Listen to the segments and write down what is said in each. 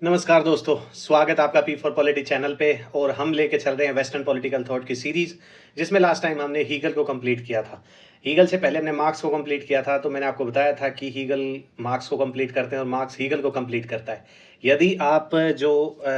नमस्कार दोस्तों, स्वागत आपका पी फॉर पॉलिटी चैनल पे। और हम लेके चल रहे हैं वेस्टर्न पॉलिटिकल थॉट की सीरीज, जिसमें लास्ट टाइम हमने हीगल को कंप्लीट किया था। हीगल से पहले हमने मार्क्स को कंप्लीट किया था। तो मैंने आपको बताया था कि हीगल मार्क्स को कंप्लीट करते हैं और मार्क्स हीगल को कंप्लीट करता है। यदि आप जो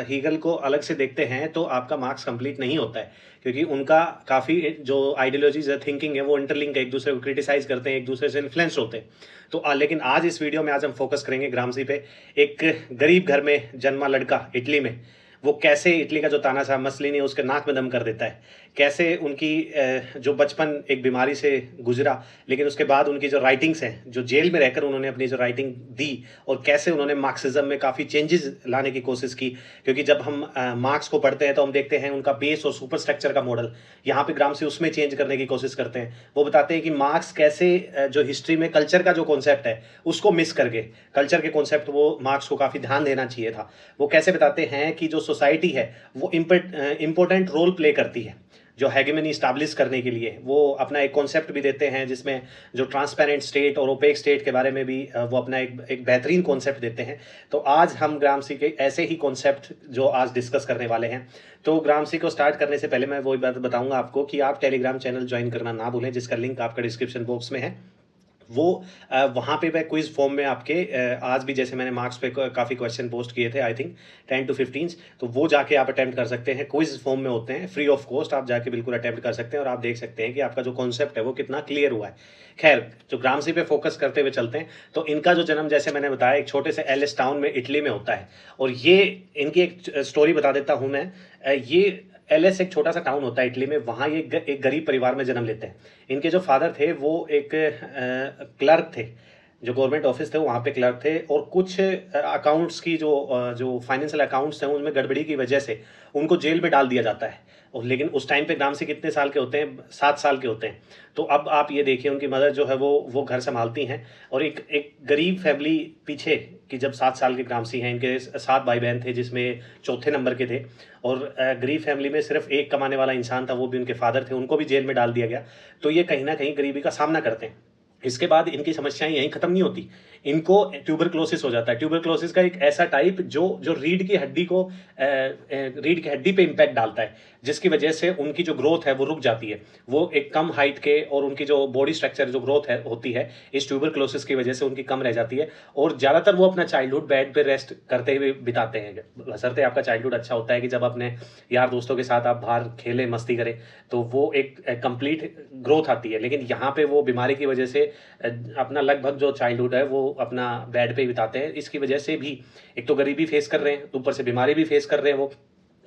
हीगल को अलग से देखते हैं तो आपका मार्क्स कंप्लीट नहीं होता है, क्योंकि उनका काफ़ी जो आइडियोलॉजीज है, थिंकिंग है, वो इंटरलिंक है, एक दूसरे को क्रिटिसाइज करते हैं, एक दूसरे से इन्फ्लुएंस होते हैं। तो लेकिन आज इस वीडियो में आज हम फोकस करेंगे ग्रामसी पे। एक गरीब घर में जन्मा लड़का इटली में, वो कैसे इटली का जो तानाशाह मसलिनी है उसके नाक में दम कर देता है। कैसे उनकी जो बचपन एक बीमारी से गुजरा, लेकिन उसके बाद उनकी जो राइटिंग्स हैं, जो जेल में रहकर उन्होंने अपनी जो राइटिंग दी, और कैसे उन्होंने मार्क्सिज्म में काफ़ी चेंजेस लाने की कोशिश की। क्योंकि जब हम मार्क्स को पढ़ते हैं तो हम देखते हैं उनका बेस और सुपर स्ट्रक्चर का मॉडल। यहाँ पे ग्रामसी उसमें चेंज करने की कोशिश करते हैं। वो बताते हैं कि मार्क्स कैसे जो हिस्ट्री में कल्चर का जो कॉन्सेप्ट है उसको मिस करके, कल्चर के कॉन्सेप्ट वो मार्क्स को काफ़ी ध्यान देना चाहिए था। वो कैसे बताते हैं कि जो सोसाइटी है वो इम्पोर्टेंट रोल प्ले करती है जो हेगेमनी स्टैब्लिश करने के लिए। वो अपना एक कॉन्सेप्ट भी देते हैं जिसमें जो ट्रांसपेरेंट स्टेट और ओपेक स्टेट के बारे में भी वो अपना एक बेहतरीन कॉन्सेप्ट देते हैं। तो आज हम ग्रामसी के ऐसे ही कॉन्सेप्ट जो आज डिस्कस करने वाले हैं। तो ग्रामसी को स्टार्ट करने से पहले मैं वही बात बताऊंगा आपको कि आप टेलीग्राम चैनल ज्वाइन करना ना भूलें, जिसका लिंक आपका डिस्क्रिप्शन बॉक्स में है। वो वहाँ पे मैं क्विज फॉर्म में आपके आज भी जैसे मैंने मार्क्स पे काफ़ी क्वेश्चन पोस्ट किए थे, आई थिंक 10 to 15, तो वो जाके आप अटेम्प्ट कर सकते हैं। क्विज फॉर्म में होते हैं, फ्री ऑफ कॉस्ट, आप जाके बिल्कुल अटेम्प्ट कर सकते हैं और आप देख सकते हैं कि आपका जो कॉन्सेप्ट है वो कितना क्लियर हुआ है। खैर, जो ग्रामसी पे फोकस करते हुए चलते हैं। तो इनका जो जन्म, जैसे मैंने बताया, एक छोटे से एलिस टाउन में इटली में होता है। और ये इनकी एक स्टोरी बता देता हूँ मैं। ये एलिस एक छोटा सा टाउन होता है इटली में, वहाँ ये एक गरीब परिवार में जन्म लेते हैं। इनके जो फादर थे वो एक क्लर्क थे, जो गवर्नमेंट ऑफिस थे वहाँ पे क्लर्क थे। और कुछ अकाउंट्स की जो फाइनेंशियल अकाउंट्स हैं उनमें गड़बड़ी की वजह से उनको जेल में डाल दिया जाता है। और लेकिन उस टाइम पे ग्रामसी कितने साल के होते हैं? 7 साल के होते हैं। तो अब आप ये देखिए, उनकी मदर जो है वो घर संभालती हैं। और एक गरीब फैमिली पीछे, कि जब 7 साल के ग्रामसी हैं, इनके 7 भाई बहन थे जिसमें चौथे नंबर के थे। और गरीब फैमिली में सिर्फ एक कमाने वाला इंसान था, वो भी उनके फादर थे, उनको भी जेल में डाल दिया गया। तो ये कहीं ना कहीं गरीबी का सामना करते हैं। इसके बाद इनकी समस्याएं यहीं खत्म नहीं होती, इनको ट्यूबरक्लोसिस हो जाता है। ट्यूबरक्लोसिस का एक ऐसा टाइप जो जो रीढ़ की हड्डी को रीढ़ की हड्डी पे इम्पैक्ट डालता है, जिसकी वजह से उनकी जो ग्रोथ है वो रुक जाती है। वो एक कम हाइट के, और उनकी जो बॉडी स्ट्रक्चर जो ग्रोथ है होती है इस ट्यूबरक्लोसिस की वजह से उनकी कम रह जाती है। और ज़्यादातर वो अपना चाइल्डहुड बेड पे रेस्ट करते हुए बिताते हैं। बशर्ते आपका चाइल्डहुड अच्छा होता है कि जब अपने यार दोस्तों के साथ आप बाहर खेलें, मस्ती करें, तो वो एक कंप्लीट ग्रोथ आती है। लेकिन यहाँ पे वो बीमारी की वजह से अपना लगभग जो चाइल्डहुड है वो अपना बेड पे ही बिताते हैं। इसकी वजह से भी एक तो गरीबी फेस कर रहे हैं, ऊपर से बीमारी भी फेस कर रहे हैं वो।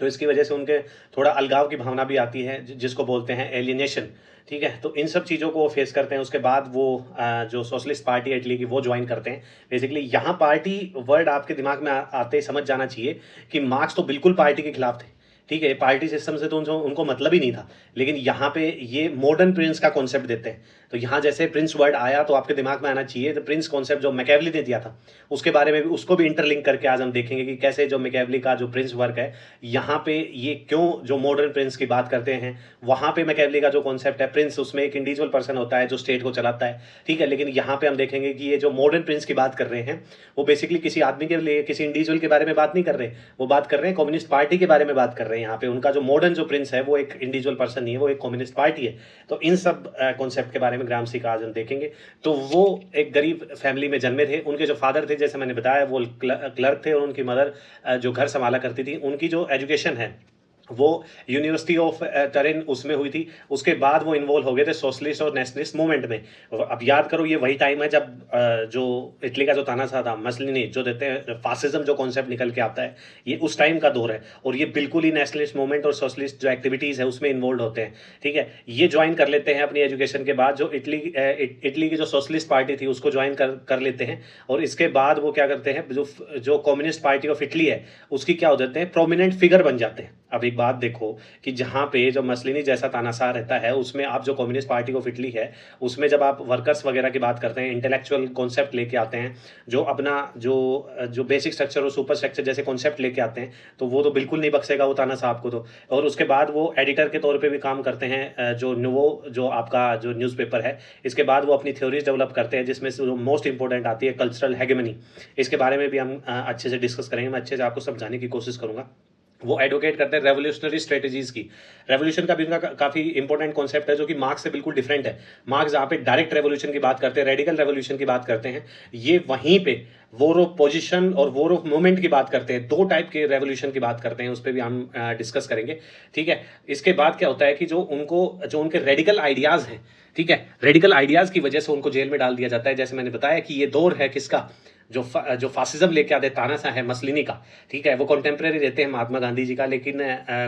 तो इसकी वजह से उनके थोड़ा अलगाव की भावना भी आती है, जिसको बोलते हैं एलियनेशन। ठीक है, तो इन सब चीज़ों को वो फेस करते हैं। उसके बाद वो जो सोशलिस्ट पार्टी है इटली की, वो ज्वाइन करते हैं। बेसिकली यहाँ पार्टी वर्ड आपके दिमाग में आते ही समझ जाना चाहिए कि मार्क्स तो बिल्कुल पार्टी के खिलाफ थे। ठीक है, पार्टी सिस्टम से तो उनको मतलब ही नहीं था। लेकिन यहाँ पे ये मॉडर्न प्रिंस का कॉन्सेप्ट देते हैं। तो यहाँ जैसे प्रिंस वर्ड आया तो आपके दिमाग में आना चाहिए तो प्रिंस कॉन्सेप्ट जो मैकेवली ने दिया था, उसके बारे में भी, उसको भी इंटरलिंक करके आज हम देखेंगे कि कैसे जो मैकेवली का जो प्रिंस वर्क है, यहाँ पे ये क्यों जो मॉडर्न प्रिंस की बात करते हैं। वहाँ पे मैकेवली का जो कॉन्सेप्ट है प्रिंस, उसमें एक इंडिविजुअल पर्सन होता है जो स्टेट को चलाता है। ठीक है, लेकिन यहाँ पे हम देखेंगे कि ये जो मॉडर्न प्रिंस की बात कर रहे हैं वो बेसिकली किसी आदमी के लिए, किसी इंडिविजुअल के बारे में बात नहीं कर रहे, वो बात कर रहे हैं कम्युनिस्ट पार्टी के बारे में बात कर रहे हैं। यहाँ पे उनका जो मॉडर्न जो प्रिंस है वो एक इंडिविजुअल पर्सन नहीं है, वो एक कम्युनिस्ट पार्टी है। तो इन सब कॉन्सेप्ट के बारे में ग्रामसी का आज हम देखेंगे। तो वो एक गरीब फैमिली में जन्मे थे। उनके जो फादर थे, जैसे मैंने बताया, वो क्लर्क थे, और उनकी मदर जो घर संभाला करती थी। उनकी जो एजुकेशन है वो यूनिवर्सिटी ऑफ टरिन उसमें हुई थी। उसके बाद वो इन्वॉल्व हो गए थे सोशलिस्ट और नेशनलिस्ट मूवमेंट में। अब याद करो, ये वही टाइम है जब जो इटली का जो तानाशाह था मसलिनी, जो देते हैं फासिज्म जो कॉन्सेप्ट निकल के आता है, ये उस टाइम का दौर है। और ये बिल्कुल ही नेशनलिस्ट मूवमेंट और सोशलिस्ट जो एक्टिविटीज़ है उसमें इन्वॉल्व होते हैं। ठीक है, ये ज्वाइन कर लेते हैं अपनी एजुकेशन के बाद। जो इटली की जो सोशलिस्ट पार्टी थी उसको ज्वाइन कर लेते हैं। और इसके बाद वो क्या करते हैं, जो कम्युनिस्ट पार्टी ऑफ इटली है उसकी क्या हो जाते हैं, प्रोमिनेंट फिगर बन जाते हैं। अब एक बात देखो कि जहाँ पे जो मसलिनी जैसा तानाशाह रहता है, उसमें आप जो कम्युनिस्ट पार्टी ऑफ इटली है, उसमें जब आप वर्कर्स वगैरह की बात करते हैं, इंटेलेक्चुअल कॉन्सेप्ट लेके आते हैं, जो अपना जो बेसिक स्ट्रक्चर और सुपर स्ट्रक्चर जैसे कॉन्सेप्ट लेके आते हैं, तो वो तो बिल्कुल नहीं बख्शेगा वो तानाशाह आपको तो। और उसके बाद वो एडिटर के तौर पे भी काम करते हैं जो नुवो जो आपका जो न्यूज़पेपर है। इसके बाद वो अपनी थ्योरीज डेवलप करते हैं, जिसमें से जो मोस्ट इंपॉर्टेंट आती है कल्चरल हेगेमनी। इसके बारे में भी हम अच्छे से डिस्कस करेंगे, मैं अच्छे से आपको समझाने की कोशिश करूँगा। वो एडवोकेट करते हैं रेवोल्यूशनरी स्ट्रेटजीज की। रेवोल्यूशन का भी उनका काफ़ी इंपॉर्टेंट कॉन्सेप्ट है, जो कि मार्क्स से बिल्कुल डिफरेंट है। मार्क्स जहाँ पे डायरेक्ट रेवोल्यूशन की बात करते हैं, रेडिकल रेवोल्यूशन की बात करते हैं, ये वहीं पे वॉर ऑफ पोजिशन और वॉर ऑफ मूवमेंट की बात करते हैं। दो टाइप के रेवोल्यूशन की बात करते हैं, उस पर भी हम डिस्कस करेंगे। ठीक है, इसके बाद क्या होता है कि जो उनके रेडिकल आइडियाज़ हैं, ठीक है, रेडिकल आइडियाज़ की वजह से उनको जेल में डाल दिया जाता है। जैसे मैंने बताया कि ये दौर है किसका, जो फासिज्म लेके आते तानाशाह है मसलिनी का। ठीक है, वो कॉन्टेम्प्रेरी रहते हैं महात्मा गांधी जी का, लेकिन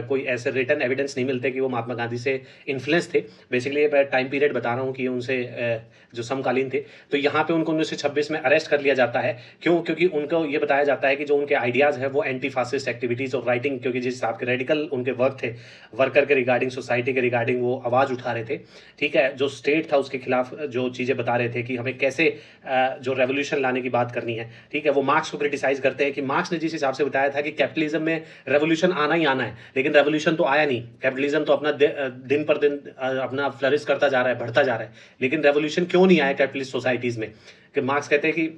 कोई ऐसे रिटन एविडेंस नहीं मिलते कि वो महात्मा गांधी से इन्फ्लुएंस थे। बेसिकली मैं टाइम पीरियड बता रहा हूँ कि उनसे जो समकालीन थे। तो यहाँ पे उनको 1926 में अरेस्ट कर लिया जाता है। क्यों? क्योंकि उनको ये बताया जाता है कि जो उनके आइडियाज़ है वो एंटी फासिस्ट एक्टिविटीज़ और राइटिंग, क्योंकि जिस हिसाब के रेडिकल उनके वर्क थे, वर्कर के रिगार्डिंग, सोसाइटी के रिगार्डिंग वो आवाज़ उठा रहे थे। ठीक है, जो स्टेट था उसके खिलाफ जो चीज़ें बता रहे थे कि हमें कैसे जो रेवोल्यूशन लाने की बात करनी है। ठीक है, वो मार्क्स को क्रिटिसाइज करते हैं कि मार्क्स ने जिस हिसाब से बताया था कि कैपिटलिज्म में रेवोल्यूशन आना ही आना है, लेकिन रेवोल्यूशन तो आया नहीं। कैपिटलिज्म तो अपना दिन पर दिन अपना फ्लरिश करता जा रहा है, बढ़ता जा रहा है, लेकिन रेवोल्यूशन क्यों नहीं आया कैपिटलिस्ट सोसाइटीज़ में? कि मार्क्स कहते हैं कि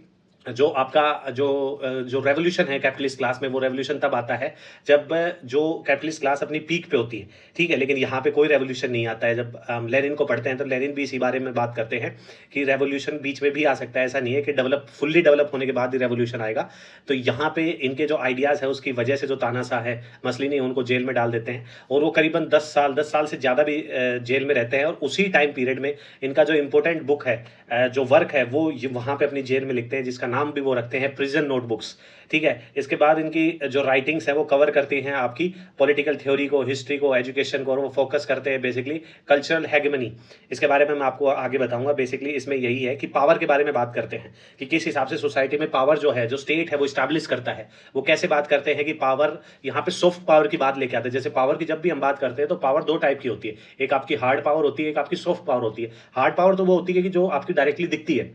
जो आपका जो रेवोल्यूशन है कैपिटलिस्ट क्लास में, वो रेवोल्यूशन तब आता है जब जो कैपिटलिस्ट क्लास अपनी पीक पे होती है। ठीक है, लेकिन यहाँ पे कोई रेवोल्यूशन नहीं आता है। जब हम लेनिन को पढ़ते हैं तो लेनिन भी इसी बारे में बात करते हैं कि रेवोल्यूशन बीच में भी आ सकता है, ऐसा नहीं है कि फुल्ली डेवलप होने के बाद ही रेवोल्यूशन आएगा। तो यहाँ पे इनके जो आइडियाज़ है उसकी वजह से जो तानाशाह है मसलिनी, उनको जेल में डाल देते हैं और वो करीबन 10 साल से ज़्यादा भी जेल में रहते हैं। और उसी टाइम पीरियड में इनका जो इंपॉर्टेंट बुक है, जो वर्क है, वो वहाँ पे अपनी जेल में लिखते हैं, जिसका नाम भी वो रखते हैं प्रिजन नोटबुक्स। ठीक है, इसके बाद इनकी जो राइटिंग्स है वो कवर करती हैं आपकी पॉलिटिकल थ्योरी को, हिस्ट्री को, एजुकेशन को, और वो फोकस करते हैं बेसिकली कल्चरल हेगेमनी। इसके बारे में मैं आपको आगे बताऊंगा। बेसिकली इसमें यही है कि पावर के बारे में बात करते हैं कि किस हिसाब से सोसाइटी में पावर जो है, जो स्टेट है, वो इस्टेब्लिश करता है। वो कैसे बात करते हैं कि पावर, यहाँ पे सॉफ्ट पावर की बात लेके आते हैं। जैसे पावर की जब भी हम बात करते हैं तो पावर दो टाइप की होती है, एक आपकी हार्ड पावर होती है, एक आपकी सॉफ्ट पावर होती है। हार्ड पावर तो वो होती है कि जो आपकी डायरेक्टली दिखती है,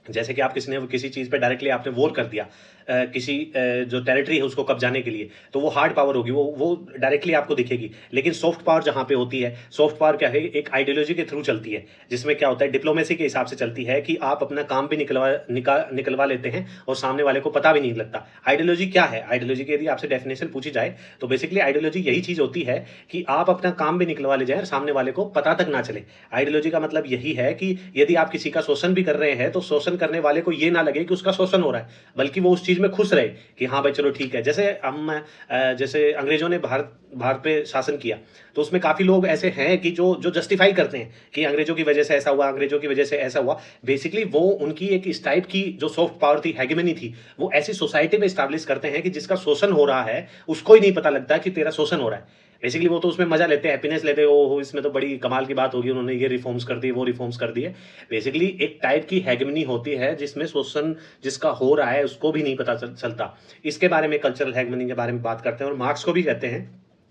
जैसे कि आप किसी चीज़ पे डायरेक्टली आपने वॉर कर दिया, किसी जो टेरिटरी है उसको कब्जाने के लिए, तो वो हार्ड पावर होगी, वो डायरेक्टली आपको दिखेगी। लेकिन सॉफ्ट पावर जहाँ पे होती है, सॉफ्ट पावर क्या है, एक आइडियोलॉजी के थ्रू चलती है, जिसमें क्या होता है, डिप्लोमेसी के हिसाब से चलती है कि आप अपना काम भी निकलवा लेते हैं और सामने वाले को पता भी नहीं लगता। आइडियोलॉजी क्या है? आइडियोलॉजी की यदि आपसे डेफिनेशन पूछी जाए तो बेसिकली आइडियोलॉजी यही चीज़ होती है कि आप अपना काम भी निकलवा ले जाए और सामने वाले को पता तक ना चले। आइडियोलॉजी का मतलब यही है कि यदि आप किसी का शोषण भी कर रहे हैं तो शोषण करने वाले को ये ना लगे कि उसका शोषण हो रहा है, बल्कि वो उस चीज़ में खुश रहे कि हाँ भाई चलो ठीक है। जैसे अंग्रेजों ने भारत पे शासन किया, तो उसमें काफ़ी लोग ऐसे हैं कि जो जस्टिफाई करते हैं कि अंग्रेजों की वजह से ऐसा हुआ, अंग्रेजों की वजह से ऐसा हुआ। बेसिकली वो उनकी एक इस टाइप की जो सॉफ्ट पावर थी, हेगेमनी थी, वो ऐसी सोसाइटी में इस्टेब्लिश करते हैं कि जिसका शोषण हो रहा है उसको ही नहीं पता लगता कि तेरा शोषण हो रहा है। बेसिकली वो तो उसमें मजा लेते हैं, हैप्पीनेस लेते हैं, ओहो इसमें तो बड़ी कमाल की बात होगी, उन्होंने ये रिफॉर्म्स कर दिए, वो रिफॉर्म्स कर दिए। बेसिकली एक टाइप की हेगेमनी होती है जिसमें शोषण जिसका हो रहा है उसको भी नहीं पता चलता। इसके बारे में, कल्चरल हेगेमनी के बारे में बात करते हैं। और मार्क्स को भी कहते हैं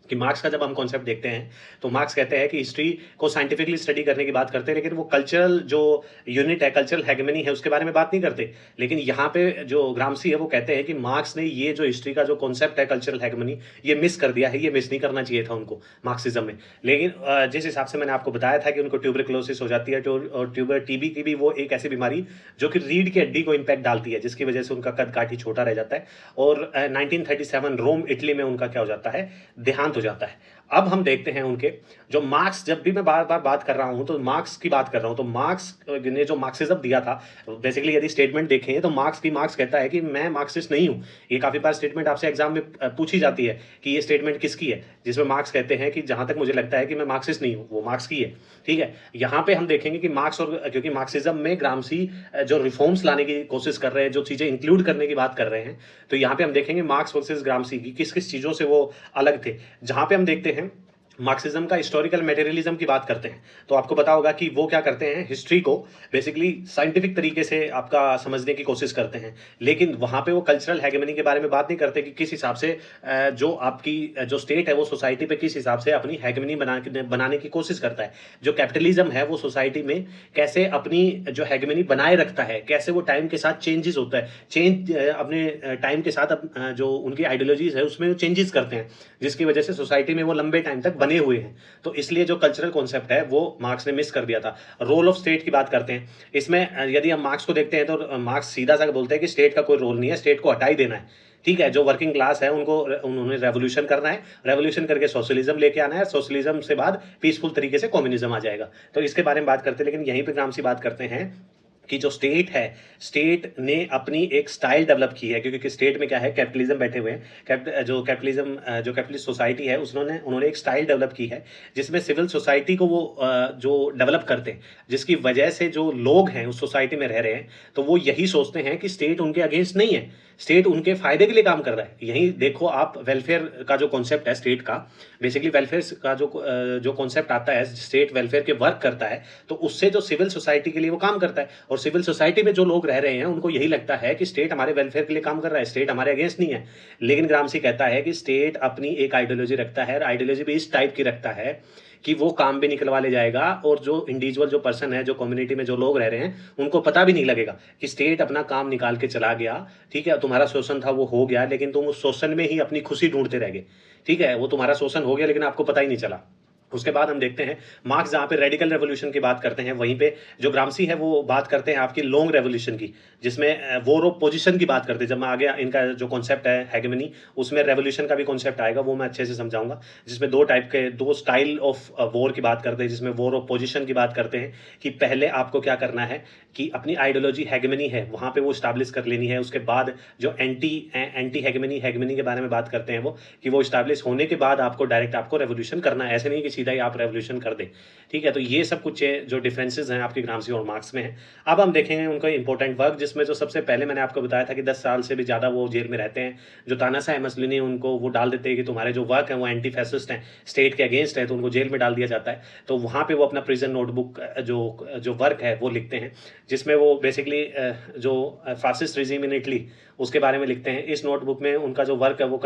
कि मार्क्स का जब हम कॉन्सेप्ट देखते हैं तो मार्क्स कहते हैं कि हिस्ट्री को साइंटिफिकली स्टडी करने की बात करते हैं, लेकिन वो कल्चरल जो यूनिट है, कल्चरल हेगेमनी है, उसके बारे में बात नहीं करते। लेकिन यहाँ पे जो ग्रामसी है वो कहते हैं कि मार्क्स ने ये जो हिस्ट्री का जो कॉन्सेप्ट है कल्चरल हेगेमनी, ये मिस कर दिया है, ये मिस नहीं करना चाहिए था उनको मार्क्सिज्म में। लेकिन जिस हिसाब से मैंने आपको बताया था कि उनको ट्यूबरक्लोसिस हो जाती है, और टीबी की भी वो एक ऐसी बीमारी जो कि रीढ़ की हड्डी को इम्पैक्ट डालती है, जिसकी वजह से उनका कद काठी छोटा रह जाता है। और 1937 रोम इटली में उनका क्या हो जाता है, देहांत हो जाता है। अब हम देखते हैं उनके जो मार्क्स, जब भी मैं बार बार बात कर रहा हूं तो मार्क्स की बात कर रहा हूं, तो मार्क्स ने जो मार्क्सिज्म दिया था, बेसिकली यदि स्टेटमेंट देखें तो मार्क्स कहता है कि मैं मार्क्सिस्ट नहीं हूं। ये काफ़ी बार स्टेटमेंट आपसे एग्जाम में पूछी जाती है कि ये स्टेटमेंट किसकी है, जिसमें मार्क्स कहते हैं कि जहां तक मुझे लगता है कि मैं मार्क्सिस्ट नहीं हूं, वो मार्क्स की है। ठीक है, यहाँ पे हम देखेंगे कि मार्क्स, और क्योंकि मार्क्सिज्म में ग्रामसी जो रिफॉर्म्स लाने की कोशिश कर रहे हैं, जो चीज़ें इंक्लूड करने की बात कर रहे हैं, तो यहाँ पे हम देखेंगे मार्क्स वर्सेस ग्रामसी की किस किस चीज़ों से वो अलग थे। जहाँ पे हम देखते हैं मार्क्सिज्म का हिस्टोरिकल मटेरियलिज्म की बात करते हैं तो आपको पता होगा कि वो क्या करते हैं, हिस्ट्री को बेसिकली साइंटिफिक तरीके से आपका समझने की कोशिश करते हैं, लेकिन वहाँ पे वो कल्चरल हेगेमनी के बारे में बात नहीं करते कि किस हिसाब से जो आपकी जो स्टेट है वो सोसाइटी पे किस हिसाब से अपनी हेगेमनी बनाने की कोशिश करता है। जो कैपिटलिज्म है वो सोसाइटी में कैसे अपनी जो हेगेमनी बनाए रखता है, कैसे वो टाइम के साथ चेंजेस होता है, अपने टाइम के साथ जो उनकी आइडियोलॉजीज है उसमें वो चेंजेस करते हैं, जिसकी वजह से सोसाइटी में वो लंबे टाइम तक बने हुए हैं। तो इसलिए जो कल्चरल कॉन्सेप्ट है वो मार्क्स ने मिस कर दिया था। रोल ऑफ स्टेट की बात करते हैं, इसमें यदि हम मार्क्स को देखते हैं तो मार्क्स सीधा सा बोलते हैं कि स्टेट का कोई रोल नहीं है, स्टेट को हटा ही देना है। ठीक है, जो वर्किंग क्लास है उनको उन्होंने रेवोल्यूशन करना है, रेवोल्यूशन करके सोशलिज्म लेके आना है, सोशलिज्म से बाद पीसफुल तरीके से कम्युनिज्म आ जाएगा। तो इसके बारे में बात करते हैं, लेकिन यहीं पे ग्रामसी बात करते हैं कि जो स्टेट है, स्टेट ने अपनी एक स्टाइल डेवलप की है, क्योंकि स्टेट में क्या है, कैपिटलिज्म बैठे हुए हैं। जो कैपिटलिस्ट सोसाइटी है उन्होंने एक स्टाइल डेवलप की है जिसमें सिविल सोसाइटी को वो जो डेवलप करते हैं, जिसकी वजह से जो लोग हैं उस सोसाइटी में रह रहे हैं तो वो यही सोचते हैं कि स्टेट उनके अगेंस्ट नहीं है, स्टेट उनके फायदे के लिए काम कर रहा है। यही देखो आप, वेलफेयर का जो कॉन्सेप्ट है स्टेट का, बेसिकली वेलफेयर का जो कॉन्सेप्ट आता है, स्टेट वेलफेयर के वर्क करता है, तो उससे जो सिविल सोसाइटी के लिए वो काम करता है, और सिविल सोसाइटी में जो लोग रह रहे हैं उनको यही लगता है कि स्टेट हमारे वेलफेयर के लिए काम कर रहा है, स्टेट हमारे अगेंस्ट नहीं है। लेकिन ग्रामसी कहता है कि स्टेट अपनी एक आइडियोलॉजी रखता है, आइडियोलॉजी भी इस टाइप की रखता है कि वो काम भी निकलवा ले जाएगा, और जो इंडिविजुअल जो पर्सन है, जो कम्युनिटी में जो लोग रह रहे हैं उनको पता भी नहीं लगेगा कि स्टेट अपना काम निकाल के चला गया। ठीक है, तुम्हारा शोषण था वो हो गया, लेकिन तुम उस शोषण में ही अपनी खुशी ढूंढते रह गए। ठीक है, वो तुम्हारा शोषण हो गया लेकिन आपको पता ही नहीं चला। उसके बाद हम देखते हैं मार्क्स जहाँ पे रेडिकल रेवोल्यूशन की बात करते हैं, वहीं पे जो ग्रामसी है वो बात करते हैं आपकी लॉन्ग रेवोल्यूशन की, जिसमें वॉर ऑफ पोजीशन की बात करते हैं। जब मैं आगे इनका जो कॉन्सेप्ट है हेगेमनी, उसमें रेवोल्यूशन का भी कॉन्सेप्ट आएगा, वो मैं अच्छे से समझाऊंगा, जिसमें दो स्टाइल ऑफ वॉर की बात करते हैं, जिसमें वॉर ऑफ पोजीशन की बात करते हैं कि पहले आपको क्या करना है कि अपनी आइडियोलॉजी हेगेमनी है वहाँ पे वो स्टैब्लिश कर लेनी है। उसके बाद जो एंटी हेगेमनी के बारे में बात करते हैं वो, कि वो स्टैब्लिश होने के बाद आपको रेवोल्यूशन करना है, ऐसे नहीं कि सीधा ही आप रेवोल्यूशन कर दें। ठीक है, तो ये सब कुछ जो डिफरेंसेस हैं आपकी ग्रामसी और मार्क्स में है। अब हम देखेंगे उनका इंपॉर्टेंट वर्क, जिसमें जो सबसे पहले मैंने आपको बताया था कि 10 साल से भी ज़्यादा वो जेल में रहते हैं। जो तानाशाह मसलिनी उनको वो डाल देते हैं कि तुम्हारे जो वर्क है वो एंटी फैसिस्ट हैं, स्टेट के अगेंस्ट है, तो उनको जेल में डाल दिया जाता है। तो वहाँ पे वो अपना प्रिजन नोटबुक जो वर्क है वो लिखते हैं, जिसमें वो बेसिकली जो फासिस्ट रिजीम इन इटली उसके बारे में लिखते हैं। इस नोटबुक में उनका जो वर्क है वो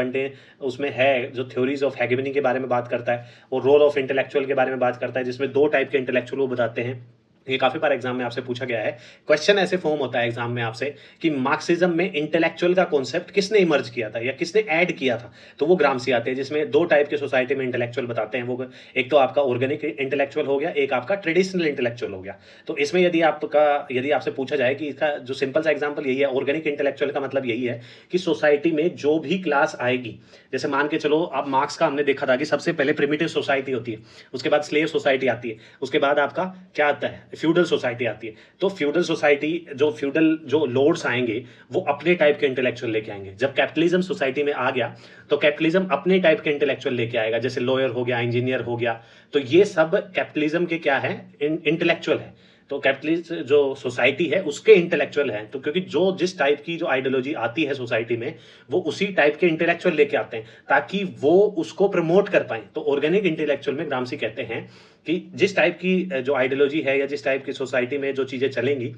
उसमें है जो थ्योरीज ऑफ हेगेमनी के बारे में बात करता है, और रोल ऑफ इंटेलेक्चुअल के बारे में बात करता है, जिसमें 2 टाइप के इंटेलेक्चुअल वो बताते हैं। ये काफी बार एग्जाम में आपसे पूछा गया है, क्वेश्चन ऐसे फॉर्म होता है एग्जाम में आपसे कि मार्क्सिज्म में इंटेलेक्चुअल का कॉन्सेप्ट किसने इमर्ज किया था या किसने ऐड किया था, तो वो ग्रामसी आते हैं, जिसमें 2 टाइप के सोसाइटी में इंटेलेक्चुअल बताते हैं। वो एक तो आपका ऑर्गेनिक इंटेलेक्चुअल हो गया, एक आपका ट्रेडिशनल इंटेलेक्चुअल हो गया। तो इसमें यदि आपसे पूछा जाए कि इसका जो सिंपल सा एग्जाम्पल यही है, ऑर्गेनिक इंटेलेक्चुअल का मतलब यही है कि सोसाइटी में जो भी क्लास आएगी, जैसे मान के चलो आप मार्क्स का हमने देखा था कि सबसे पहले प्रिमिटिव सोसाइटी होती है, उसके बाद स्लेव सोसाइटी आती है, उसके बाद आपका क्या आता है, फ्यूडल सोसाइटी आती है। तो फ्यूडल सोसाइटी फ्यूडल जो लॉर्ड्स आएंगे वो अपने टाइप के इंटेलेक्चुअल लेके आएंगे। जब कैपिटलिज्म सोसाइटी में आ गया तो कैपिटलिज्म अपने टाइप के इंटेलेक्चुअल लेके आएगा, जैसे लॉयर हो गया, इंजीनियर हो गया। तो ये सब कैपिटलिज्म के क्या है, इंटेलेक्चुअल है। तो कैपिटलिस्ट जो सोसाइटी है उसके इंटेलेक्चुअल हैं, तो क्योंकि जो जिस टाइप की जो आइडियोलॉजी आती है सोसाइटी में वो उसी टाइप के इंटेलेक्चुअल लेके आते हैं ताकि वो उसको प्रमोट कर पाए। तो ऑर्गेनिक इंटेलेक्चुअल में ग्रामसी कहते हैं कि जिस टाइप की जो आइडियोलॉजी है या जिस टाइप की सोसाइटी में जो चीजें चलेंगी,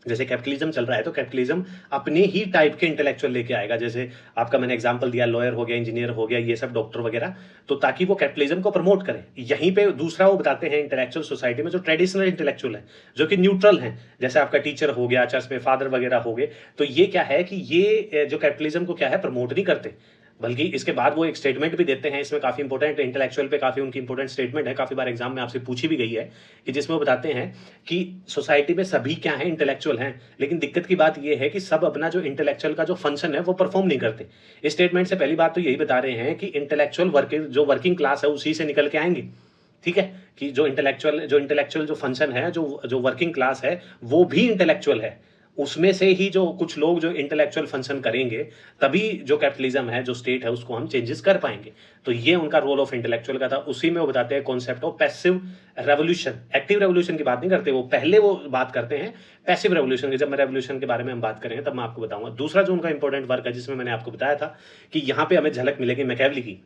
जैसे कैपिटलिज्म चल रहा है तो कैपिटलिज्म अपने ही टाइप के इंटेलेक्चुअल लेके आएगा। जैसे आपका मैंने एग्जांपल दिया, लॉयर हो गया, इंजीनियर हो गया, ये सब डॉक्टर वगैरह, तो ताकि वो कैपिटलिज्म को प्रमोट करें। यहीं पे दूसरा वो बताते हैं इंटेलेक्चुअल सोसाइटी में जो ट्रेडिशनल इंटेलेक्चुअल है, जो कि न्यूट्रल हैं, जैसे आपका टीचर हो गया, चर्च में फादर वगैरह हो गए। तो ये क्या है कि ये जो कैपिटलिज्म को क्या है, प्रमोट नहीं करते, बल्कि इसके बाद वो एक स्टेटमेंट भी देते हैं। इसमें काफी इंपॉर्टेंट इंटेलेक्चुअल पे काफी उनकी इंपॉर्टेंट स्टेटमेंट है, काफी बार एग्जाम में आपसे पूछी भी गई है, कि जिसमें वो बताते हैं कि सोसाइटी में सभी क्या है, इंटेलेक्चुअल हैं, लेकिन दिक्कत की बात ये है कि सब अपना जो इंटेलेक्चुअल का जो फंक्शन है वो परफॉर्म नहीं करते। इस स्टेटमेंट से पहली बात तो यही बता रहे हैं कि इंटेलेक्चुअल वर्किंग क्लास है उसी से निकल के आएंगे। ठीक है, कि जो इंटेलेक्चुअल जो फंक्शन है, जो वर्किंग क्लास है वो भी इंटेलेक्चुअल है, उसमें से ही जो कुछ लोग जो इंटेलेक्चुअल फंक्शन करेंगे, तभी जो कैपिटलिज्म है, जो स्टेट है, उसको हम चेंजेस कर पाएंगे। तो ये उनका रोल ऑफ इंटेलेक्चुअल का था। उसी में वो बताते हैं concept of passive revolution. Active revolution की बात नहीं करते वो, पहले वो बात करते हैं पैसिव रेवोल्यूशन की। जब मैं रेवोल्यूशन के बारे में हम बात करेंगे तब मैं आपको बताऊंगा। दूसरा जो उनका इंपॉर्टेंट वर्क है, जिसमें मैंने आपको बताया था कि यहाँ पे हमें झलक मिलेगी मैकियावेली की।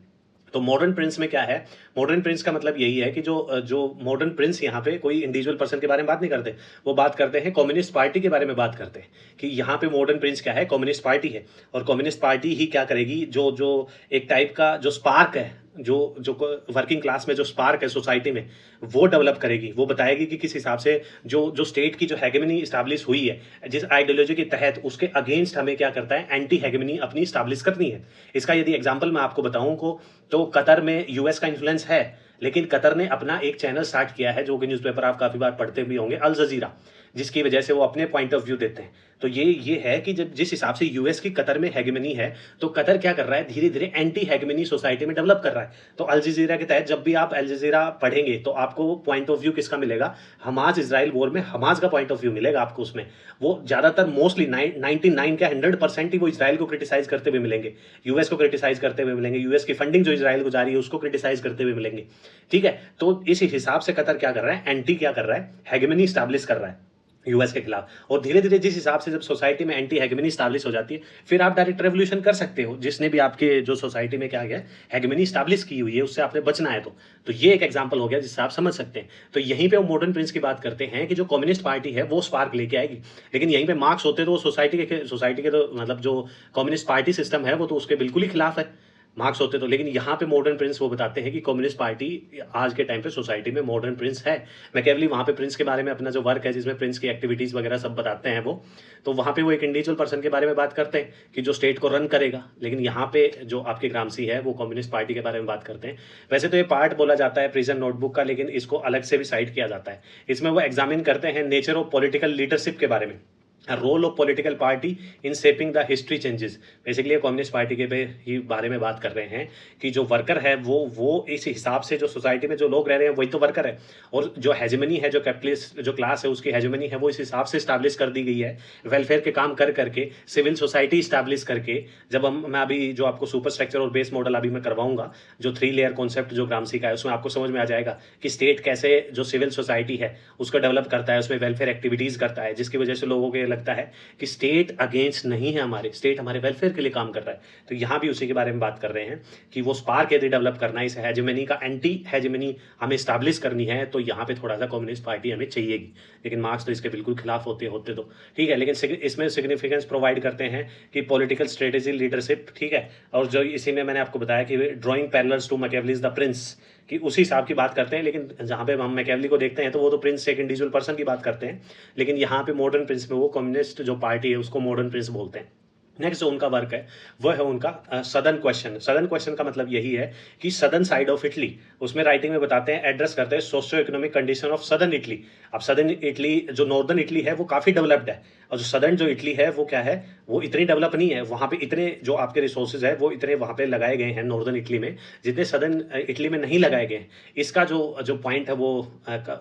तो मॉडर्न प्रिंस में क्या है, मॉडर्न प्रिंस का मतलब यही है कि जो जो मॉडर्न प्रिंस यहाँ पे कोई इंडिविजुअल पर्सन के बारे में बात नहीं करते, वो बात करते हैं कम्युनिस्ट पार्टी के बारे में बात करते हैं कि यहाँ पे मॉडर्न प्रिंस क्या है, कम्युनिस्ट पार्टी है। और कम्युनिस्ट पार्टी ही क्या करेगी, जो जो एक टाइप का जो स्पार्क है, जो जो वर्किंग क्लास में जो स्पार्क है सोसाइटी में, वो डेवलप करेगी। वो बताएगी कि किस हिसाब से जो जो स्टेट की जो हेगेमनी इस्टेब्लिश हुई है जिस आइडियोलॉजी के तहत, उसके अगेंस्ट हमें क्या करता है, एंटी हेगेमनी अपनी इस्टेब्लिश करनी है। इसका यदि एग्जांपल मैं आपको बताऊं को, तो कतर में यूएस का इन्फ्लुएंस है, लेकिन कतर ने अपना एक चैनल स्टार्ट किया है जो कि न्यूज़पेपर आप काफ़ी बार पढ़ते भी होंगे, अल जजीरा, जिसकी वजह से वो अपने पॉइंट ऑफ व्यू देते हैं। तो ये है कि जब जिस हिसाब से यूएस की कतर में हेगेमनी है, तो कतर क्या कर रहा है, धीरे धीरे एंटी हेगेमनी सोसाइटी में डेवलप कर रहा है। तो अल जजीरा के तहत जब भी आप अल जजीरा पढ़ेंगे तो आपको पॉइंट ऑफ व्यू किसका मिलेगा, हमास इजराइल वॉर में हमास का पॉइंट ऑफ व्यू मिलेगा आपको। उसमें वो ज़्यादातर मोस्टली 99 का 100% ही वो इसराइल को क्रिटिसाइज करते हुए मिलेंगे, यूएस को क्रिटिसाइज करते हुए मिलेंगे, यूएस की फंडिंग जो इसराइल को जा रही है उसको क्रिटिसाइज करते हुए मिलेंगे। ठीक है, तो इस हिसाब से कतर क्या कर रहा है, एंटी क्या कर रहा है, हेगेमनी स्टैब्लिश कर रहा है यूएस के खिलाफ। और धीरे धीरे जिस हिसाब से जब सोसाइटी में एंटी हेगेमनी स्टैब्लिश हो जाती है, फिर आप डायरेक्ट रेवोल्यूशन कर सकते हो। जिसने भी आपके जो सोसाइटी में क्या गया हेगेमनी स्टैब्लिश की हुई है, उससे आपने बचना है। तो ये एक एग्जांपल हो गया जिससे आप समझ सकते हैं। तो यहीं पे वो मॉडर्न प्रिंस की बात करते हैं कि जो कम्युनिस्ट पार्टी है वो स्पार्क लेके आएगी, लेकिन यहीं पे मार्क्स होते तो वो सोसाइटी के तो मतलब जो कम्युनिस्ट पार्टी सिस्टम है वो तो उसके बिल्कुल ही खिलाफ है, मार्क्स होते तो। लेकिन यहाँ पे मॉडर्न प्रिंस वो बताते हैं कि कम्युनिस्ट पार्टी आज के टाइम पे सोसाइटी में मॉडर्न प्रिंस है। मैकियावेली वहाँ पे प्रिंस के बारे में अपना जो वर्क है जिसमें प्रिंस की एक्टिविटीज़ वगैरह सब बताते हैं वो, तो वहाँ पे वो एक इंडिविजुअल पर्सन के बारे में बात करते हैं कि जो स्टेट को रन करेगा। लेकिन यहाँ पे जो आपके ग्रामसी है वो कम्युनिस्ट पार्टी के बारे में बात करते हैं। वैसे तो ये पार्ट बोला जाता है प्रिजन नोटबुक का, लेकिन इसको अलग से भी साइट किया जाता है। इसमें वो एग्जामिन करते हैं नेचर ऑफ पॉलिटिकल लीडरशिप के बारे में, role of political party in shaping the history changes. Basically communist party के ही बारे में बात कर रहे हैं कि जो वर्कर है वो इस हिसाब से, जो सोसाइटी में जो लोग रह रहे हैं वही तो वर्कर है, और जो हेजेमनी है, जो कैपिटलिस्ट जो क्लास है उसकी हेजेमनी है वो इस हिसाब से स्टैब्लिश कर दी गई है, वेलफेयर के काम कर करके, सिविल सोसाइटी स्टैब्लिश करके। जब मैं अभी जो आपको सुपर स्ट्रक्चर और बेस मॉडल अभी मैं करवाऊंगा, जो 3 लेयर कॉन्सेप्ट जो ग्रामसी का है, उसमें आपको समझ में आ जाएगा कि स्टेट कैसे जो सिविल सोसाइटी है उसको डेवलप करता है, उसमें वेलफेयर एक्टिविटीज़ करता है, जिसकी वजह से लोगों को लगता है कि स्टेट अगेंस्ट नहीं है, हमारे स्टेट हमारे वेलफेयर के लिए काम कर रहा है। तो यहाँ भी उसी के बारे में बात कर रहे हैं कि वो स्पार्क यदि डेवलप करना है, इस हेजेमनी का एंटी हेजेमनी हमें स्टैब्लिश करनी है, तो यहाँ पे थोड़ा सा कम्युनिस्ट पार्टी हमें चाहिएगी। लेकिन मार्क्स तो इसके बिल्कुल खिलाफ होते तो ठीक है, लेकिन इसमें सिग्निफिकेंस प्रोवाइड करते हैं कि पॉलिटिकल स्ट्रेटेजी लीडरशिप, ठीक है। और जो इसी में मैंने आपको बताया कि drawing parallels to Machiavelli's the prince, कि उसी हिसाब की बात करते हैं। लेकिन जहाँ पे हम मैकियावेली को देखते हैं तो वो तो प्रिंस एक इंडिविजुअल पर्सन की बात करते हैं, लेकिन यहाँ पे मॉडर्न प्रिंस में वो कम्युनिस्ट जो पार्टी है उसको मॉडर्न प्रिंस बोलते हैं। नेक्स्ट जो उनका वर्क है वो है उनका सदर्न क्वेश्चन। सदर्न क्वेश्चन का मतलब यही है कि सदर्न साइड ऑफ इटली, उसमें राइटिंग में बताते हैं, एड्रेस करते हैं socio economic condition of southern Italy. अब सदर्न इटली, जो नॉर्दर्न इटली है वो काफ़ी डेवलप्ड है, और जो सदर्न जो इटली है वो क्या है, वो इतनी डेवलप नहीं है। वहाँ पे इतने जो आपके रिसोर्सेज है वो इतने वहाँ पे लगाए गए हैं नॉर्दर्न इटली में, जितने सदर्न इटली में नहीं लगाए गए हैं। इसका जो पॉइंट है वो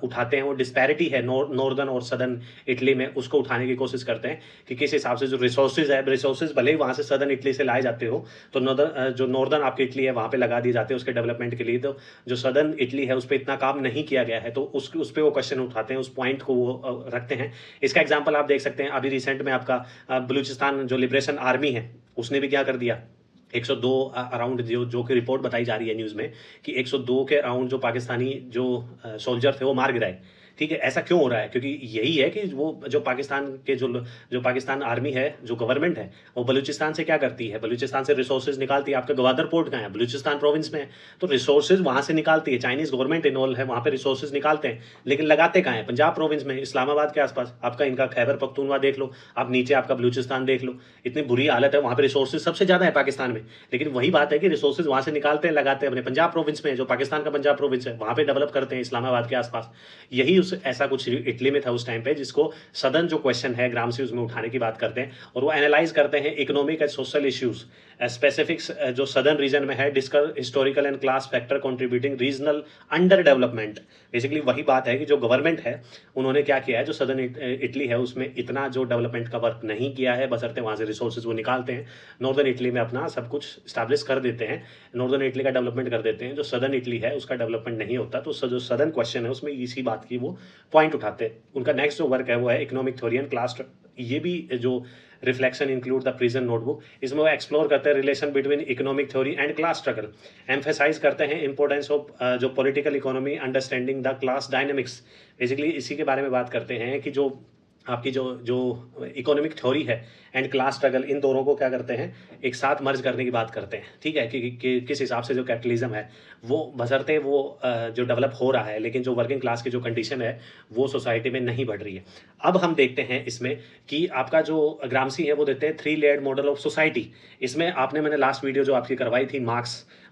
उठाते हैं, वो डिस्पैरिटी है नॉर्दर्न और सदर्न इटली में, उसको उठाने की कोशिश करते हैं कि किस हिसाब से जो रिसोर्सेज है, रिसोर्सेज भले ही वहाँ से सदर्न इटली से लाए जाते हो, तो जो नॉर्दर्न आपकी इटली है वहाँ पे लगा दिए जाते हैं उसके डेवलपमेंट के लिए। तो जो सदर्न इटली है उस पर इतना काम नहीं किया गया है, तो उस पर वो क्वेश्चन उठाते हैं, उस पॉइंट को वो रखते हैं। इसका एग्जाम्पल आप देख सकते हैं, अभी रिसेंट में आपका बलूचिस्तान जो लिबरेशन आर्मी है उसने भी क्या कर दिया, 102 अराउंड जो कि रिपोर्ट बताई जा रही है न्यूज़ में कि 102 के अराउंड जो पाकिस्तानी जो सोल्जर थे वो मार गिराए। ठीक है, ऐसा क्यों हो रहा है, क्योंकि यही है कि वो जो पाकिस्तान के जो पाकिस्तान आर्मी है, जो गवर्नमेंट है, वो बलूचिस्तान से क्या करती है, बलूचिस्तान से रिसोर्सेज निकालती है। आपका गवादर पोर्ट कहाँ है, बलूचिस्तान प्रोविंस में है, तो रिसोर्सेज वहाँ से निकालती है। चाइनीज गवर्नमेंट इन्वॉल्व है वहाँ पे, रिसोर्सेज निकालते हैं, लेकिन लगाते कहाँ हैं, पंजाब प्रोविंस में, इस्लामाबाद के आसपास। आपका इनका खैबर पख्तूनवा देख लो, आप नीचे आपका बलूचिस्तान देख लो, इतनी बुरी हालत है वहाँ पे, रिसोर्सेज सबसे ज़्यादा है पाकिस्तान में। लेकिन वही बात है कि रिसोर्सेज वहाँ से निकालते हैं, लगाते हैं अपने पंजाब प्रोविंस में, जो पाकिस्तान का पंजाब प्रोविंस है, वहाँ पे डेवलप करते हैं इस्लामाबाद के आसपास। यही उस ऐसा कुछ इटली में था उस टाइम पे, जिसको सदर्न जो क्वेश्चन है ग्रामसी उसमें उठाने की बात करते हैं, और वो एनालाइज करते हैं economic and social issues specifics जो सदर्न रीजन में है, discuss historical and class factor contributing regional under development. Basically वही बात है कि जो गवर्नमेंट है उन्होंने क्या किया है, जो सदर्न इटली है उसमें इतना जो डेवलपमेंट का वर्क नहीं किया है, बशर्ते वहाँ से रिसोर्सेज वो निकालते हैं, नॉर्दर्न इटली में अपना सब कुछ स्टैब्लिश कर देते हैं, नॉर्दर्न इटली का डेवलपमेंट कर देते हैं, जो सदर्न इटली है उसका डेवलपमेंट नहीं होता। तो जो सदर्न क्वेश्चन है उसमें इसी बात की वो पॉइंट उठाते हैं। उनका नेक्स्ट जो वर्क है वो है इकोनॉमिक थ्योरी एंड क्लास। ये भी जो reflection include the prison notebook. इसमें वो एक्सप्लोर करते हैं relation between economic theory and class struggle. Emphasise करते हैं इंपॉर्टेंस ऑफ जो political economy understanding the class dynamics. Basically इसी के बारे में बात करते हैं कि जो आपकी जो जो इकोनॉमिक थ्योरी है एंड क्लास स्ट्रगल, इन दोनों को क्या करते हैं, एक साथ मर्ज करने की बात करते हैं। ठीक है, कि किस हिसाब से जो कैपिटलिज्म है वो बशर्ते वो जो डेवलप हो रहा है, लेकिन जो वर्किंग क्लास की जो कंडीशन है वो सोसाइटी में नहीं बढ़ रही है। अब हम देखते हैं इसमें कि आपका जो ग्रामसी है वो देते हैं 3 लेयर्ड मॉडल ऑफ सोसाइटी। इसमें मैंने लास्ट वीडियो जो आपकी करवाई थी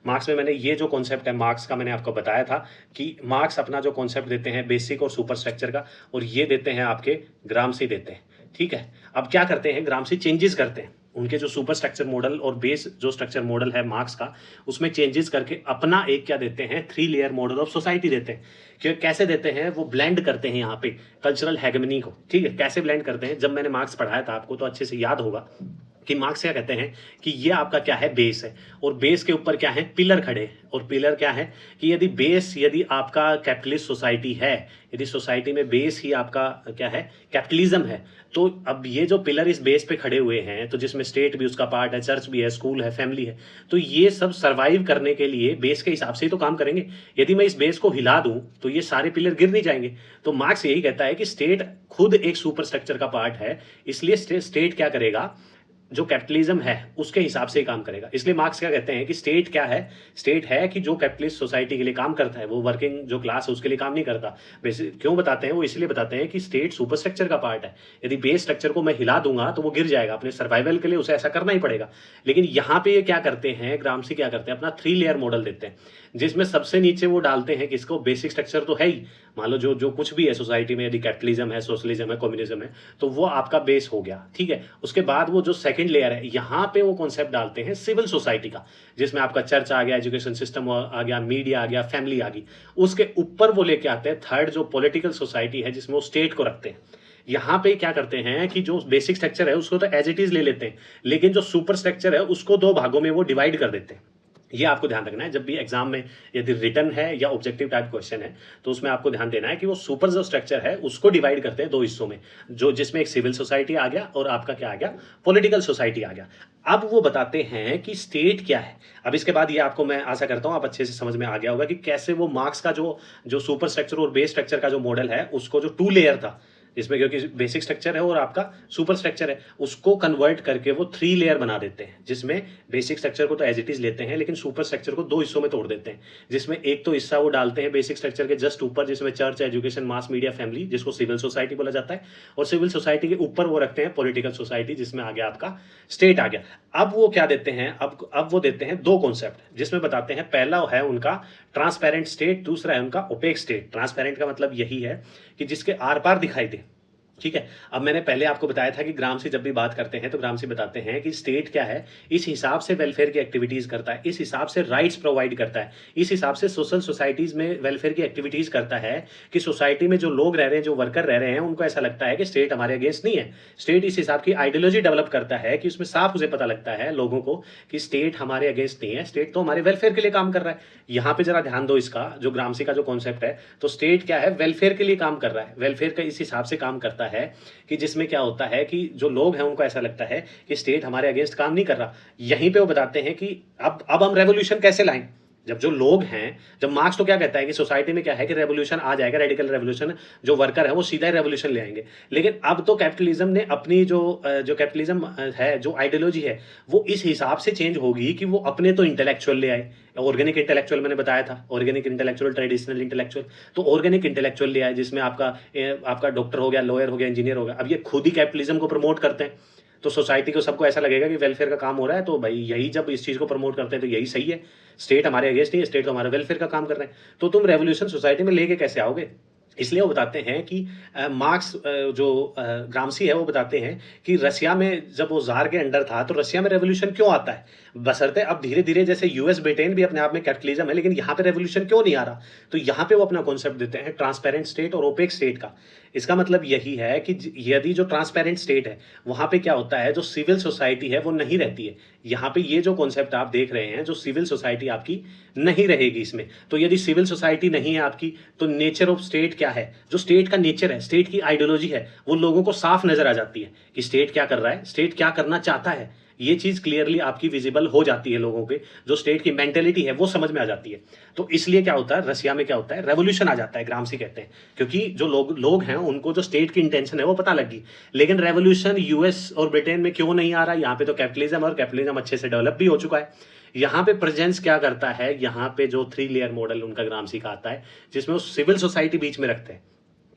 मार्क्स में मैंने ये जो कॉन्सेप्ट है मार्क्स का मैंने आपको बताया था कि मार्क्स अपना जो कॉन्सेप्ट देते हैं बेसिक और सुपर स्ट्रक्चर का, और ये देते हैं आपके ग्रामसी देते हैं। ठीक है, अब क्या करते हैं, ग्रामसी चेंजेस करते हैं उनके जो सुपर स्ट्रक्चर मॉडल और बेस जो स्ट्रक्चर मॉडल है मार्क्स का, उसमें चेंजेस करके अपना एक क्या देते हैं, 3 लेयर मॉडल ऑफ सोसाइटी देते हैं। कि कैसे देते हैं, वो ब्लेंड करते हैं यहाँ पे कल्चरल हेगमनी को। ठीक है, कैसे ब्लेंड करते हैं, जब मैंने मार्क्स पढ़ाया था आपको तो अच्छे से याद होगा कि मार्क्स क्या कहते हैं कि ये आपका क्या है, बेस है, और बेस के ऊपर क्या है, पिलर खड़े हैं। और पिलर क्या है कि यदि आपका कैपिटलिस्ट सोसाइटी है, यदि सोसाइटी में बेस ही आपका क्या है, कैपिटलिज्म है, तो अब ये जो पिलर इस बेस पे खड़े हुए हैं, तो जिसमें स्टेट भी उसका पार्ट है, चर्च भी है, स्कूल है, फैमिली है, तो ये सब सर्वाइव करने के लिए बेस के हिसाब से ही तो काम करेंगे। यदि मैं इस बेस को हिला दूं तो ये सारे पिलर गिर नहीं जाएंगे। तो मार्क्स यही कहता है कि स्टेट खुद एक सुपर स्ट्रक्चर का पार्ट है, इसलिए स्टेट क्या करेगा, जो कैपिटलिज्म है उसके हिसाब से ही काम करेगा। इसलिए मार्क्स क्या कहते हैं कि स्टेट क्या है, स्टेट है कि जो कैपिटलिस्ट सोसाइटी के लिए काम करता है, वो वर्किंग जो क्लास है उसके लिए काम नहीं करता। क्यों बताते हैं, वो इसलिए बताते हैं कि स्टेट सुपर स्ट्रक्चर का पार्ट है। यदि बेस स्ट्रक्चर को मैं हिला दूंगा तो वो गिर जाएगा, अपने सर्वाइवल के लिए उसे ऐसा करना ही पड़ेगा। लेकिन यहाँ पे ये क्या करते हैं, ग्रामसी क्या करते हैं, अपना 3 लेयर मॉडल देते हैं, जिसमें सबसे नीचे वो डालते हैं किसको, बेसिक स्ट्रक्चर तो है ही, मान लो जो कुछ भी है सोसाइटी में, यदि कैपिटलिज्म है, सोशलिज्म है, कम्युनिज्म है, तो वो आपका बेस हो गया। ठीक है, उसके बाद वो जो सेकंड लेयर है, यहाँ पे वो कॉन्सेप्ट डालते हैं सिविल सोसाइटी का, जिसमें आपका चर्च आ गया, एजुकेशन सिस्टम आ गया, मीडिया आ गया, फैमिली आ गई। उसके ऊपर वो लेके आते हैं थर्ड जो पॉलिटिकल सोसाइटी है, जिसमें वो स्टेट को रखते हैं। यहाँ पे क्या करते हैं कि जो बेसिक स्ट्रक्चर है उसको तो एज इट इज ले लेते हैं, लेकिन जो सुपर स्ट्रक्चर है उसको 2 भागों में वो डिवाइड कर देते हैं। ये आपको ध्यान रखना है, जब भी एग्जाम में यदि रिटर्न है या ऑब्जेक्टिव टाइप क्वेश्चन है, तो उसमें आपको ध्यान देना है कि वो सुपर जो स्ट्रक्चर है उसको डिवाइड करते हैं 2 हिस्सों में, जो जिसमें एक सिविल सोसाइटी आ गया और आपका क्या आ गया, पॉलिटिकल सोसाइटी आ गया। अब वो बताते हैं कि स्टेट क्या है। अब इसके बाद ये आपको मैं आशा करता हूं आप अच्छे से समझ में आ गया होगा कि कैसे वो मार्क्स का जो सुपर स्ट्रक्चर और बेस स्ट्रक्चर का जो मॉडल है, उसको जो 2 लेयर था, इसमें क्योंकि बेसिक स्ट्रक्चर है और आपका सुपर स्ट्रक्चर है, उसको कन्वर्ट करके वो 3 लेयर बना देते हैं, जिसमें बेसिक स्ट्रक्चर को तो एज इट इज लेते हैं, लेकिन सुपर स्ट्रक्चर को 2 हिस्सों में तोड़ देते हैं। जिसमें एक तो हिस्सा वो डालते हैं बेसिक स्ट्रक्चर के जस्ट ऊपर, जिसमें church, education, mass media, family, जिसको सिविल सोसाइटी बोला जाता है, और सिविल सोसाइटी के ऊपर वो रखते हैं पॉलिटिकल सोसाइटी, जिसमें आ गया आपका स्टेट आ गया। अब वो क्या देते हैं, अब वो देते हैं 2 कॉन्सेप्ट, जिसमें बताते हैं पहला है उनका ट्रांसपेरेंट स्टेट, दूसरा है उनका ओपेक स्टेट। ट्रांसपेरेंट का मतलब यही है कि जिसके आर पार दिखाई दे। ठीक है, अब मैंने पहले आपको बताया था कि ग्रामसी जब भी बात करते हैं तो ग्रामसी बताते हैं कि स्टेट क्या है, इस हिसाब से वेलफेयर की एक्टिविटीज करता है, इस हिसाब से राइट्स प्रोवाइड करता है, इस हिसाब से सोशल सोसाइटीज में वेलफेयर की एक्टिविटीज करता है कि सोसाइटी में जो लोग रह रहे हैं, जो वर्कर रह रहे हैं, उनको ऐसा लगता है कि स्टेट हमारे अगेंस्ट नहीं है। स्टेट इस हिसाब की आइडियोलॉजी डेवलप करता है कि उसमें साफ उसे पता लगता है लोगों को कि स्टेट हमारे अगेंस्ट नहीं है, स्टेट तो हमारे वेलफेयर के लिए काम कर रहा है। यहाँ पे जरा ध्यान दो, इसका जो ग्रामसी का जो कॉन्सेप्ट है, तो स्टेट क्या है, वेलफेयर के लिए काम कर रहा है, वेलफेयर का इस हिसाब से काम करता है कि जिसमें क्या होता है कि जो लोग हैं उनको ऐसा लगता है कि स्टेट हमारे अगेंस्ट काम नहीं कर रहा। यहीं पे वो बताते हैं कि अब हम रेवोल्यूशन कैसे लाएं, जब जो लोग हैं, जब मार्क्स तो क्या कहता है कि सोसाइटी में क्या है कि रेवोल्यूशन आ जाएगा, रेडिकल रेवोल्यूशन, जो वर्कर है वो सीधा ही रेवोल्यूशन ले आएंगे। लेकिन अब तो कैपिटलिज्म ने अपनी जो कैपिटलिज्म है, जो आइडियोलॉजी है, वो इस हिसाब से चेंज होगी कि वो अपने तो इंटेलेक्चुअल ले आए। ऑर्गेनिक इंटेलेक्चुअल मैंने बताया था, ऑर्गेनिक इंटेलेक्चुअल, ट्रेडिशनल इंटेलेक्चुअल, तो ऑर्गेनिक इंटेलेक्चुअल ले आए, जिसमें आपका डॉक्टर हो गया, लॉयर हो गया, इंजीनियर हो गया। अब ये खुद ही कैपिटलिज्म को प्रमोट करते हैं, तो सोसाइटी को सबको ऐसा लगेगा कि वेलफेयर का काम हो रहा है, तो भाई यही जब इस चीज़ को प्रमोट करते हैं तो यही सही है, स्टेट हमारे अगेंस्ट नहीं है, स्टेट तो हमारे वेलफेयर का काम कर रहे हैं, तो तुम रेवोल्यूशन सोसाइटी में लेके कैसे आओगे। इसलिए वो बताते हैं कि मार्क्स जो ग्रामसी है वो बताते हैं कि रसिया में जब वो जार के अंडर था तो रसिया में रेवोल्यूशन क्यों आता है। बशर्ते अब धीरे-धीरे जैसे यूएस, ब्रिटेन भी अपने आप में कैपिटलिज्म है, लेकिन यहाँ पे रेवोल्यूशन क्यों नहीं आ रहा? तो यहाँ पे वो अपना कॉन्सेप्ट देते हैं ट्रांसपेरेंट स्टेट और ओपेक स्टेट का। इसका मतलब यही है कि यदि जो ट्रांसपेरेंट स्टेट है, वहाँ पे क्या होता है, जो सिविल सोसाइटी है वो नहीं रहती है। यहाँ पे ये जो कॉन्सेप्ट आप देख रहे हैं, जो सिविल सोसाइटी आपकी नहीं रहेगी इसमें। तो यदि सिविल सोसाइटी नहीं है आपकी, तो नेचर ऑफ स्टेट क्या है? जो स्टेट का नेचर है, स्टेट की आइडियोलॉजी है, वो लोगों को साफ नजर आ जाती है कि स्टेट क्या कर रहा है, स्टेट क्या करना चाहता है। ये चीज क्लियरली आपकी विजिबल हो जाती है लोगों के, जो स्टेट की मेंटेलिटी है वो समझ में आ जाती है। तो इसलिए क्या होता है, रशिया में क्या होता है, रेवोल्यूशन आ जाता है, ग्रामसी कहते हैं, क्योंकि जो लोग हैं उनको जो स्टेट की इंटेंशन है वो पता लग गई। लेकिन रेवोल्यूशन यूएस और ब्रिटेन में क्यों नहीं आ रहा? यहाँ पे तो कैपिटलिज्म, और कैपिटलिज्म अच्छे से डेवलप भी हो चुका है। यहाँ पे प्रेजेंस क्या करता है, यहाँ पे जो 3 लेयर मॉडल उनका ग्रामसी का आता है, जिसमें वो सिविल सोसाइटी बीच में रखते हैं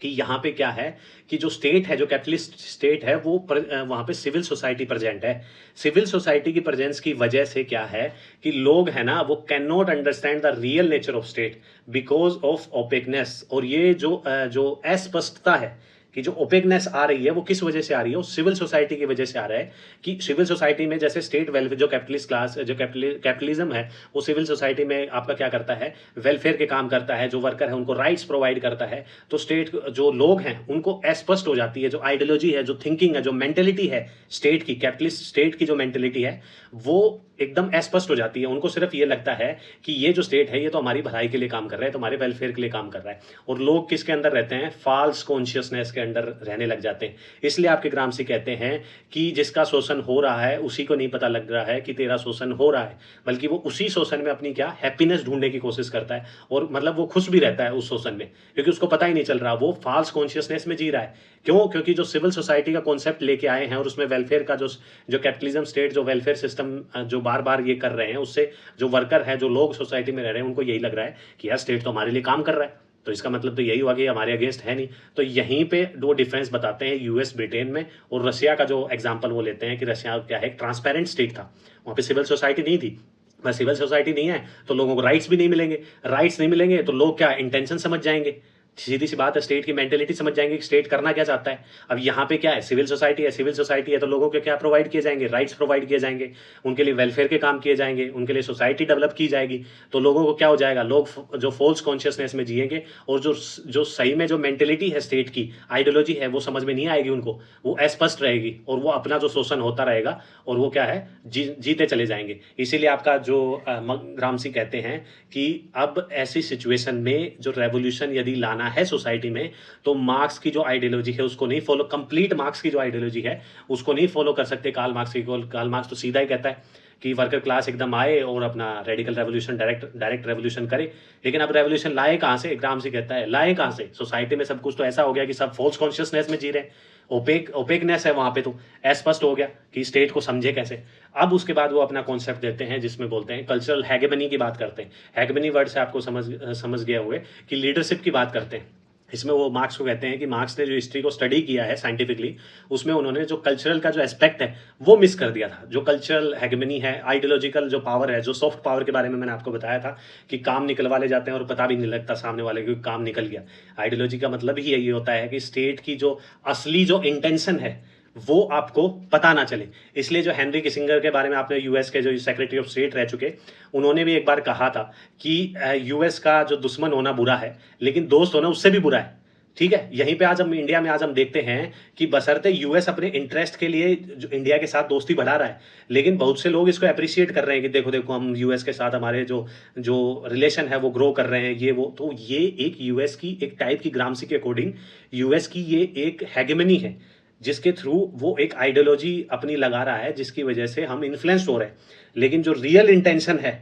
कि यहाँ पे क्या है कि जो स्टेट है, जो कैपिटलिस्ट स्टेट है, वो वहाँ पे सिविल सोसाइटी प्रेजेंट है। सिविल सोसाइटी की प्रेजेंस की वजह से क्या है कि लोग है ना, वो can not understand the real nature of state because of ओपेकनेस। और ये जो अस्पष्टता है कि जो ओपेकनेस आ रही है वो किस वजह से आ रही है, वो सिविल सोसाइटी की वजह से आ रहा है। कि सिविल सोसाइटी में जैसे स्टेट वेलफेयर, जो कैपिटलिस्ट क्लास, जो कैपिटलिज्म है, वो सिविल सोसाइटी में आपका क्या करता है, वेलफेयर के काम करता है, जो वर्कर है उनको राइट्स प्रोवाइड करता है। तो स्टेट जो लोग हैं उनको अस्पष्ट हो जाती है, जो आइडियोलॉजी है, जो थिंकिंग है, जो मेंटेलिटी है स्टेट की, कैपिटलिस्ट स्टेट की जो मेंटेलिटी है वो एकदम अस्पष्ट हो जाती है। उनको सिर्फ ये लगता है कि ये जो स्टेट है ये तो हमारी भलाई के लिए काम कर रहा है, तो हमारे वेलफेयर के लिए काम कर रहा है। और लोग किसके अंदर रहते हैं, फॉल्स कॉन्शियसनेस के अंदर रहने लग जाते हैं। इसलिए आपके ग्रामसी कहते हैं कि जिसका शोषण हो रहा है उसी को नहीं पता लग रहा है कि तेरा शोषण हो रहा है, बल्कि वो उसी शोषण में अपनी क्या हैप्पीनेस ढूंढने की कोशिश करता है। और मतलब वो खुश भी रहता है उस शोषण में, क्योंकि उसको पता ही नहीं चल रहा, वो फॉल्स कॉन्शियसनेस में जी रहा है। क्यों? क्योंकि जो सिविल सोसाइटी का कॉन्सेप्ट लेके आए हैं और उसमें वेलफेयर का जो कैपिटलिज्म स्टेट, जो वेलफेयर सिस्टम जो बार बार ये कर रहे हैं, उससे जो वर्कर है, जो लोग सोसाइटी में रह रहे हैं, उनको यही लग रहा है कि यार स्टेट तो हमारे लिए काम कर रहा है, तो इसका मतलब तो यही हुआ कि हमारे अगेंस्ट है नहीं। तो यहीं पे दो डिफरेंस बताते हैं यूएस, ब्रिटेन में। और रशिया का जो एग्जांपल वो लेते हैं कि रशिया क्या है, ट्रांसपेरेंट स्टेट था, वहाँ पे सिविल सोसाइटी नहीं थी। बस सिविल सोसाइटी नहीं है तो लोगों को राइट्स भी नहीं मिलेंगे, राइट्स नहीं मिलेंगे तो लोग क्या इंटेंशन समझ जाएंगे, सीधी सी बात है, स्टेट की मेंटेलिटी समझ जाएंगे कि स्टेट करना क्या चाहता है। अब यहाँ पे क्या है, सिविल सोसाइटी है, सिविल सोसाइटी है तो लोगों को क्या प्रोवाइड किए जाएंगे, राइट्स प्रोवाइड किए जाएंगे, उनके लिए वेलफेयर के काम किए जाएंगे, उनके लिए सोसाइटी डेवलप की जाएगी। तो लोगों को क्या हो जाएगा, लोग जो फॉल्स कॉन्शियसनेस में जिएंगे, और जो सही में जो मेंटेलिटी है स्टेट की, आइडियोलॉजी है, वो समझ में नहीं आएगी उनको, वो अस्पष्ट रहेगी, और वो अपना जो शोषण होता रहेगा और वो क्या है, जीते चले जाएंगे। इसीलिए आपका जो ग्रामसी कहते हैं कि अब ऐसी सिचुएशन में जो रेवोल्यूशन यदि लाना है सोसाइटी में, तो मार्क्स की जो आइडियोलॉजी है उसको नहीं फॉलो, कंप्लीट मार्क्स की जो आइडियोलॉजी है उसको नहीं फॉलो कर सकते कार्ल मार्क्स की। कार्ल मार्क्स तो सीधा ही कहता है कि वर्कर क्लास एकदम आए और अपना रेडिकल रेवोल्यूशन, डायरेक्ट रेवोल्यूशन करे। लेकिन अब रेवोल्यूशन लाए कहाँ से, ग्रामसी कहता है लाए कहाँ से, सोसाइटी में सब कुछ तो ऐसा हो गया कि सब फॉल्स कॉन्शियसनेस में जी रहे हैं, ओपेकनेस है वहां पे, तो अस्पष्ट हो गया कि स्टेट को समझे कैसे। अब उसके बाद वो अपना कॉन्सेप्ट देते हैं जिसमें बोलते हैं कल्चरल हैगेमनी की बात करते हैं। हैगेमनी वर्ड से आपको समझ गए हुए कि लीडरशिप की बात करते हैं। इसमें वो मार्क्स को कहते हैं कि मार्क्स ने जो हिस्ट्री को स्टडी किया है साइंटिफिकली, उसमें उन्होंने जो कल्चरल का जो एस्पेक्ट है वो मिस कर दिया था। जो कल्चरल हैगेमनी है, आइडियोलॉजिकल जो पावर है, जो सॉफ्ट पावर के बारे में मैंने आपको बताया था कि काम निकलवा ले जाते हैं और पता भी नहीं लगता सामने वाले को काम निकल गया। आइडियोलॉजी का मतलब ही यही होता है कि स्टेट की जो असली जो इंटेंशन है वो आपको पता ना चले। इसलिए जो हेनरी किसिंगर के बारे में आपने, यूएस के जो सेक्रेटरी ऑफ स्टेट रह चुके, उन्होंने भी एक बार कहा था कि यूएस का जो दुश्मन होना बुरा है लेकिन दोस्त होना उससे भी बुरा है। ठीक है, यहीं पे आज हम इंडिया में हम देखते हैं कि बशर्ते यूएस अपने इंटरेस्ट के लिए जो इंडिया के साथ दोस्ती बढ़ा रहा है, लेकिन बहुत से लोग इसको अप्रिशिएट कर रहे हैं कि देखो देखो हम यूएस के साथ हमारे जो जो रिलेशन है वो ग्रो कर रहे हैं, ये वो। तो ये एक यूएस की एक टाइप की, ग्रामसी के अकॉर्डिंग यूएस की ये एक हैगेमनी है जिसके थ्रू वो एक आइडियोलॉजी अपनी लगा रहा है, जिसकी वजह से हम इन्फ्लुएंस्ड हो रहे हैं। लेकिन जो रियल इंटेंशन है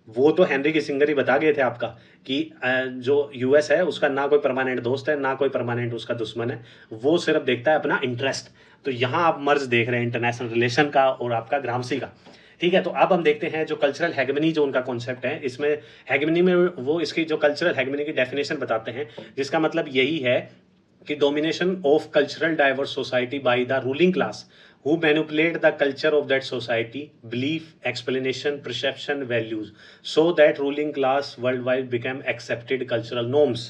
वो तो हेनरी किसिंगर ही बता गए थे आपका कि जो यूएस है उसका ना कोई परमानेंट दोस्त है, ना कोई परमानेंट उसका दुश्मन है, वो सिर्फ देखता है अपना इंटरेस्ट। तो यहाँ आप मर्ज देख रहे हैं इंटरनेशनल रिलेशन का और आपका ग्रामसी का। ठीक है, तो अब हम देखते हैं जो कल्चरल हैगेमनी जो उनका कॉन्सेप्ट है, इसमें हैगेमनी में वो इसकी जो कल्चरल हैगेमनी की डेफिनेशन बताते हैं, जिसका मतलब यही है कि domination of cultural diverse society by the ruling class who manipulate the culture of that society, belief, explanation, perception, values, so that ruling class worldwide become accepted cultural norms।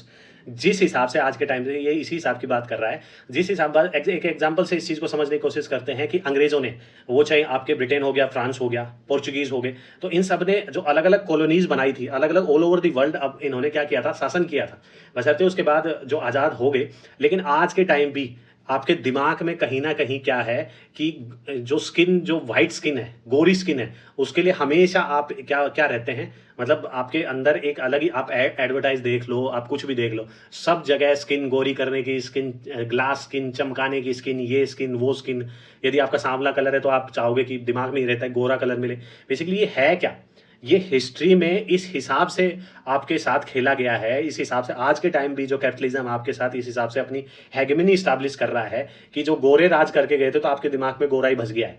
जिस हिसाब से आज के टाइम से ये इसी हिसाब की बात कर रहा है, जिस हिसाब एक एग्जांपल से इस चीज़ को समझने की कोशिश करते हैं कि अंग्रेज़ों ने, वो चाहे आपके ब्रिटेन हो गया, फ्रांस हो गया, पोर्चुगीज़ हो गए, तो इन सब ने जो अलग अलग कॉलोनीज बनाई थी, अलग अलग ऑल ओवर द वर्ल्ड, अब इन्होंने क्या किया था, शासन किया था, बशर्ते उसके बाद जो आज़ाद हो गए। लेकिन आज के टाइम भी आपके दिमाग में कहीं ना कहीं क्या है कि जो स्किन, जो वाइट स्किन है, गोरी स्किन है, उसके लिए हमेशा आप क्या क्या रहते हैं, मतलब आपके अंदर एक अलग ही, आप एडवर्टाइज देख लो, आप कुछ भी देख लो, सब जगह स्किन गोरी करने की, स्किन ग्लास स्किन, चमकाने की स्किन, ये स्किन वो स्किन। यदि आपका सांवला कलर है तो आप चाहोगे कि दिमाग में ही रहता है गोरा कलर मिले। बेसिकली ये है क्या, ये हिस्ट्री में इस हिसाब से आपके साथ खेला गया है, इस हिसाब से आज के टाइम भी जो कैपिटलिज्म आपके साथ इस हिसाब से अपनी हेगेमनी स्टैब्लिश कर रहा है कि जो गोरे राज करके गए थे तो आपके दिमाग में गोरा ही भस गया है,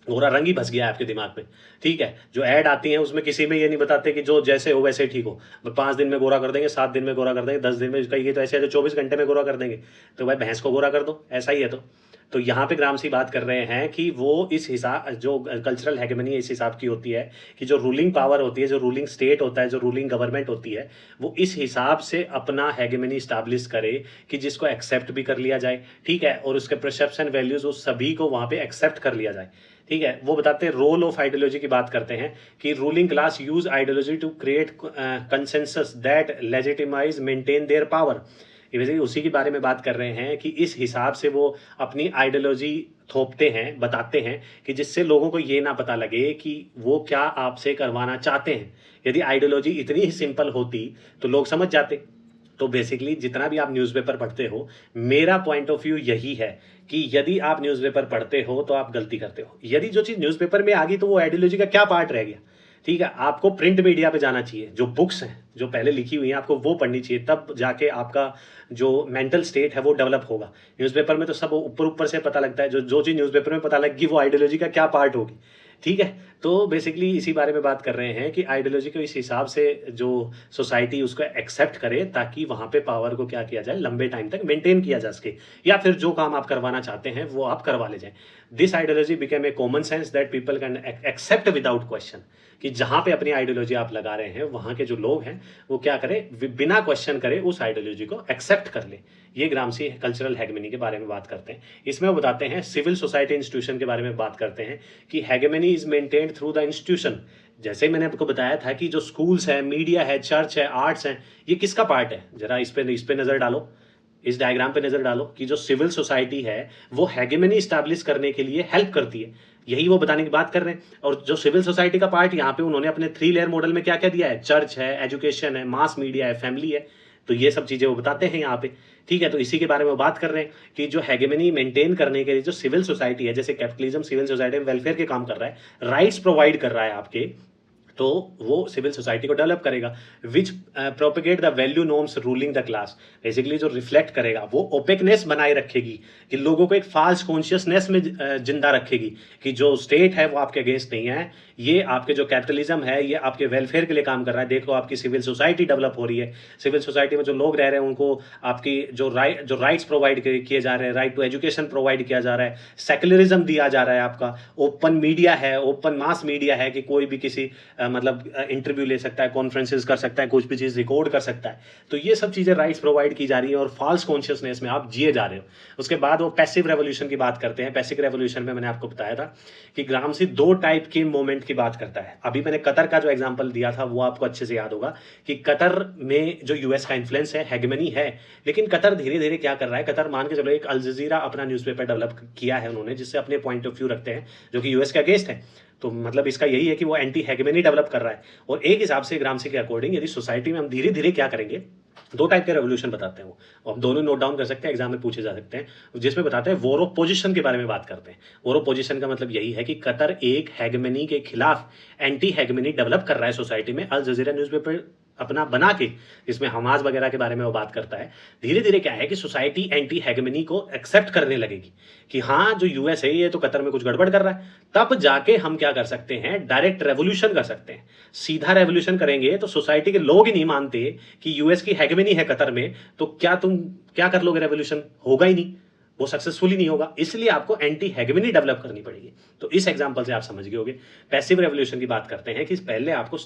गोरा रंग ही भस गया है आपके दिमाग में। ठीक है, जो ऐड आती हैं उसमें किसी में ये नहीं बताते कि जो जैसे हो वैसे ठीक हो, 5 दिन में गोरा कर देंगे, 7 दिन में गोरा कर देंगे, 10 दिन में, कहीं तो ऐसे है जो 24 घंटे में गोरा कर देंगे। तो भाई भैंस को गोरा कर दो, ऐसा ही है। तो यहाँ पे ग्रामसी बात कर रहे हैं कि वो इस हिसाब, जो कल्चरल हेगेमनी इस हिसाब की होती है कि जो रूलिंग पावर होती है, जो रूलिंग स्टेट होता है, जो रूलिंग गवर्नमेंट होती है, वो इस हिसाब से अपना हेगेमनी स्टैब्लिश करे कि जिसको एक्सेप्ट भी कर लिया जाए। ठीक है, और उसके परसेप्शन वैल्यूज, उस सभी को वहाँ पे एक्सेप्ट कर लिया जाए। ठीक है, वो बताते हैं रोल ऑफ आइडियोलॉजी की बात करते हैं कि ruling class use ideology to create consensus that legitimise maintain their power. Basically उसी के बारे में बात कर रहे हैं कि इस हिसाब से वो अपनी आइडियोलॉजी थोपते हैं, बताते हैं कि जिससे लोगों को ये ना पता लगे कि वो क्या आपसे करवाना चाहते हैं। यदि आइडियोलॉजी इतनी ही सिंपल होती तो लोग समझ जाते। तो बेसिकली जितना भी आप न्यूज़पेपर पढ़ते हो, मेरा पॉइंट ऑफ व्यू यही है कि यदि आप न्यूज़पेपर पढ़ते हो तो आप गलती करते हो। यदि जो चीज़ न्यूज़पेपर में आ गई तो वो आइडियोलॉजी का क्या पार्ट रह गया। ठीक है, आपको प्रिंट मीडिया पे जाना चाहिए, जो बुक्स हैं जो पहले लिखी हुई हैं आपको वो पढ़नी चाहिए, तब जाके आपका जो मेंटल स्टेट है वो डेवलप होगा। न्यूज़पेपर में तो सब ऊपर ऊपर से पता लगता है, जो चीज़ न्यूज़पेपर में पता लगी वो आइडियोलॉजी का क्या पार्ट होगी। ठीक है, तो बेसिकली इसी बारे में बात कर रहे हैं कि आइडियोलॉजी को इस हिसाब से जो सोसाइटी उसको एक्सेप्ट करे ताकि वहाँ पे पावर को क्या किया जाए, लंबे टाइम तक मेंटेन किया जा सके, या फिर जो काम आप करवाना चाहते हैं वो आप करवा ले जाएं। This ideology became a common sense that people can accept without question, कि जहाँ पे अपनी आइडियोलॉजी आप लगा रहे हैं वहाँ के जो लोग हैं वो क्या करें, बिना क्वेश्चन करे उस आइडियोलॉजी को एक्सेप्ट कर ले। ये ग्रामसी कल्चरल हेगेमनी के बारे में बात करते हैं। इसमें वो बताते हैं सिविल सोसाइटी इंस्टीट्यूशन के बारे में बात करते हैं कि hegemony is maintained through the institution. जैसे मैंने आपको बताया था कि जो स्कूल्स है, मीडिया है, चर्च है, आर्ट्स है, ये किसका पार्ट है। जरा इस पे नजर डालो, इस डायग्राम पे नजर डालो कि जो सिविल सोसाइटी है वो हेगेमनी स्टैब्लिश करने के लिए हेल्प करती है। यही वो बताने की बात कर रहे हैं। और जो सिविल सोसाइटी का पार्ट यहाँ पे उन्होंने अपने 3 लेयर मॉडल में क्या क्या दिया है, चर्च है, एजुकेशन है, मास मीडिया है, फैमिली है। तो ये सब चीजें वो बताते हैं यहाँ पे। ठीक है, तो इसी के बारे में बात कर रहे हैं कि जो हेगेमनी मेंटेन करने के लिए जो सिविल सोसाइटी है, जैसे कैपिटलिज्म सिविल सोसाइटी में वेलफेयर के काम कर रहा है, राइट्स प्रोवाइड कर रहा है आपके, तो वो सिविल सोसाइटी को डेवलप करेगा। Which propagate the value norms ruling the class. Basically जो रिफ्लेक्ट करेगा वो ओपेकनेस बनाए रखेगी कि लोगों को एक फाल्स कॉन्शियसनेस में जिंदा रखेगी कि जो स्टेट है वो आपके अगेंस्ट नहीं है, ये आपके जो कैपिटलिज्म है ये आपके वेलफेयर के लिए काम कर रहा है। देखो आपकी सिविल सोसाइटी डेवलप हो रही है, सिविल सोसाइटी में जो लोग रह रहे हैं उनको आपकी जो राइट्स प्रोवाइड किए जा रहे हैं, राइट टू एजुकेशन प्रोवाइड किया जा रहा है, सेक्युलरिज्म दिया जा रहा है, आपका ओपन मीडिया है, ओपन मास मीडिया है कि कोई भी किसी मतलब इंटरव्यू ले सकता है, कॉन्फ्रेंसेस कर सकता है, कुछ भी चीज़ रिकॉर्ड कर सकता है। तो ये सब चीज़ें राइट्स प्रोवाइड की जा रही है और फॉल्स कॉन्शियसनेस में आप जिए जा रहे हो। उसके बाद वो पैसिव रेवोल्यूशन की बात करते हैं। पैसिव रेवोल्यूशन में मैंने आपको बताया था कि ग्रामसी 2 टाइप के मूवमेंट की बात करता है। अभी मैंने कतर का जो एग्जाम्पल दिया था वो आपको अच्छे से याद होगा कि कतर में जो यूएस का इन्फ्लुएंस है, हेगेमनी है, लेकिन कतर धीरे धीरे क्या कर रहा है, कतर मान के चलो एक अल जजीरा अपना न्यूज़पेपर डेवलप किया है उन्होंने, जिससे अपने पॉइंट ऑफ व्यू रखते हैं जो कि यूएस के अगेंस्ट है। तो मतलब इसका यही है कि वो एंटी हेगेमनी डेवलप कर रहा है। और एक हिसाब से ग्रामसी के अकॉर्डिंग यदि सोसाइटी में हम धीरे धीरे क्या करेंगे, 2 टाइप के रेवोल्यूशन बताते हैं वो, अब दोनों नोट डाउन कर सकते हैं, एग्जाम में पूछे जा सकते हैं। जिसमें बताते हैं वॉर ऑफ पोजीशन के बारे में बात करते हैं। वॉर ऑफ पोजीशन का मतलब यही है कि कतर एक हेगेमनी के खिलाफ एंटी हेगेमनी डेवलप कर रहा है सोसाइटी में। अल जजीरा न्यूज़पेपर अपना बना के, जिसमें हमास वगैरह के बारे में वो बात करता है। धीरे धीरे क्या है कि सोसाइटी एंटी हेगेमनी को एक्सेप्ट करने लगेगी कि हाँ जो यूएस है ये तो कतर में कुछ गड़बड़ कर रहा है। तब जाके हम क्या कर सकते हैं, डायरेक्ट रेवोल्यूशन कर सकते हैं। सीधा रेवोल्यूशन करेंगे तो सोसाइटी के लोग ही नहीं मानते कि यूएस की हेगेमनी है कतर में, तो क्या तुम क्या कर लोगे, रेवोल्यूशन होगा ही नहीं। वो सक्सेसफुली नहीं होगा, इसलिए आपको एंटी हेगेमनी डेवलप करनी पड़ेगी। तो इस एग्जांपल से आप समझ गए होंगे। पैसिव रेवोल्यूशन की बात करते हैं कि पहले आपको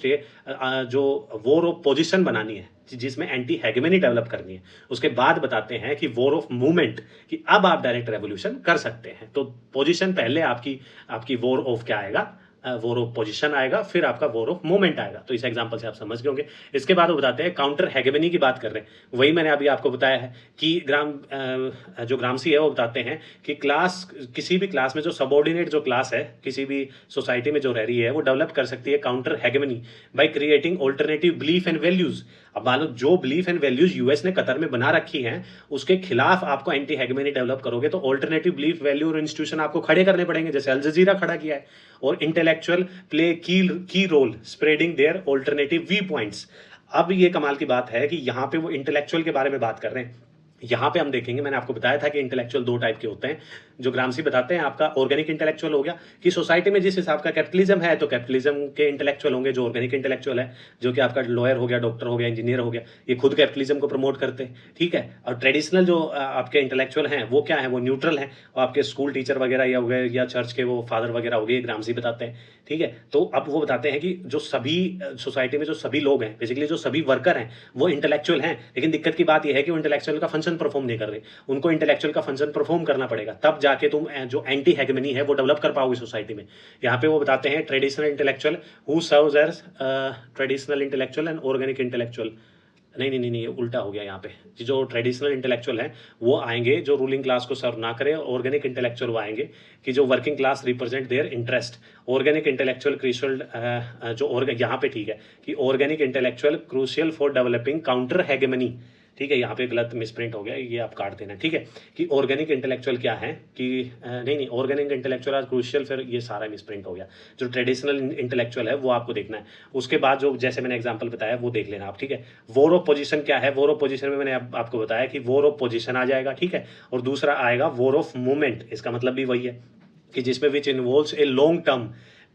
जो वॉर ऑफ पोजीशन बनानी है, जिसमें एंटी हेगेमनी डेवलप करनी है, उसके बाद बताते हैं कि वॉर ऑफ मूवमेंट, कि अब आप डायरेक्ट रेवोल्यूशन कर सकते हैं। तो पोजीशन पहले आपकी वॉर ऑफ क्या आएगा, वॉर ऑफ पोजीशन आएगा, फिर आपका वॉर ऑफ मोमेंट आएगा। तो इस एग्जांपल से आप समझ गए होंगे। इसके बाद वो बताते हैं काउंटर हेगेमनी की बात कर रहे हैं। वही मैंने अभी आपको बताया है कि जो ग्रामसी है वो बताते हैं कि किसी भी क्लास में जो सबऑर्डिनेट जो क्लास है, किसी भी सोसाइटी में जो रह रही है, वो डेवलप कर सकती है counter hegemony by creating alternative belief and values. अब मान लो जो बिलीफ एंड वैल्यूज यूएस ने कतर में बना रखी हैं, उसके खिलाफ आपको एंटी हेगेमनी डेवलप करोगे तो ऑल्टरनेटिव बिलीफ वैल्यू और इंस्टीट्यूशन आपको खड़े करने पड़ेंगे, जैसे अल जजीरा खड़ा किया है। और intellectual play key role spreading their alternative view points. अब ये कमाल की बात है कि यहाँ पे वो इंटेलेक्चुअल के बारे में बात कर रहे हैं। यहाँ पे हम देखेंगे, मैंने आपको बताया था कि इंटेलेक्चुअल दो टाइप के होते हैं। जो ग्रामसी बताते हैं, आपका ऑर्गेनिक इंटेलेक्चुअल हो गया कि सोसाइटी में जिस हिसाब का कैपिटलिज्म है तो कैपिटलिज्म के इंटेलेक्चुअल होंगे। जो ऑर्गेनिक इंटेलेक्चुअल है, जो कि आपका लॉयर हो गया, डॉक्टर हो गया, इंजीनियर हो गया, ये खुद कैपिटलिज्म को प्रमोट करते हैं, ठीक है। और ट्रेडिशनल जो आपके इंटेलेक्चुअल हैं वो क्या है, वो न्यूट्रल हैं, और आपके स्कूल टीचर वगैरह या हो गए, या चर्च के वो फादर वगैरह हो गए, ग्रामसी बताते हैं, ठीक है। तो अब वो बताते हैं कि जो सभी सोसाइटी में जो सभी लोग हैं, बेसिकली जो सभी वर्कर हैं, वो इंटेलेक्चुअल हैं। लेकिन दिक्कत की बात यह है कि वो इंटेलेक्चुअल का फंक्शन परफॉर्म नहीं कर रहे। उनको इंटेलेक्चुअल का फंक्शन परफॉर्म करना पड़ेगा, तब जाके तुम जो एंटी हेगेमनी है वो डेवलप कर पाओगे सोसाइटी में। यहाँ पे वो बताते हैं traditional intellectual who serves as traditional intellectual and organic intellectual. नहीं, उल्टा हो गया। यहाँ पे जो ट्रेडिशनल इंटेलेक्चुअल है वो आएंगे जो रूलिंग क्लास को सर्व ना करे, ऑर्गेनिक इंटेलेक्चुअल वो आएंगे कि जो working class represent their interest. Organic intellectual crucial, यहाँ पे ठीक है कि organic intellectual crucial for developing counter hegemony, ठीक है। यहाँ पे गलत मिसप्रिंट हो गया, ये आप काट देना, ठीक है। कि ऑर्गेनिक इंटेलेक्चुअल क्या है कि नहीं, ऑर्गेनिक इंटेलेक्चुअल आज क्रूशियल, फिर ये सारा मिसप्रिंट हो गया। जो ट्रेडिशनल इंटेलेक्चुअल है वो आपको देखना है। उसके बाद जो जैसे मैंने एग्जांपल बताया वो देख लेना आप, ठीक है। वॉर ऑफ पोजीशन क्या है, वॉर ऑफ पोजीशन में मैंने आपको बताया कि वॉर ऑफ पोजीशन आ जाएगा, ठीक है। और दूसरा आएगा वॉर ऑफ मूवमेंट। इसका मतलब भी वही है कि जिसमें which involves a long term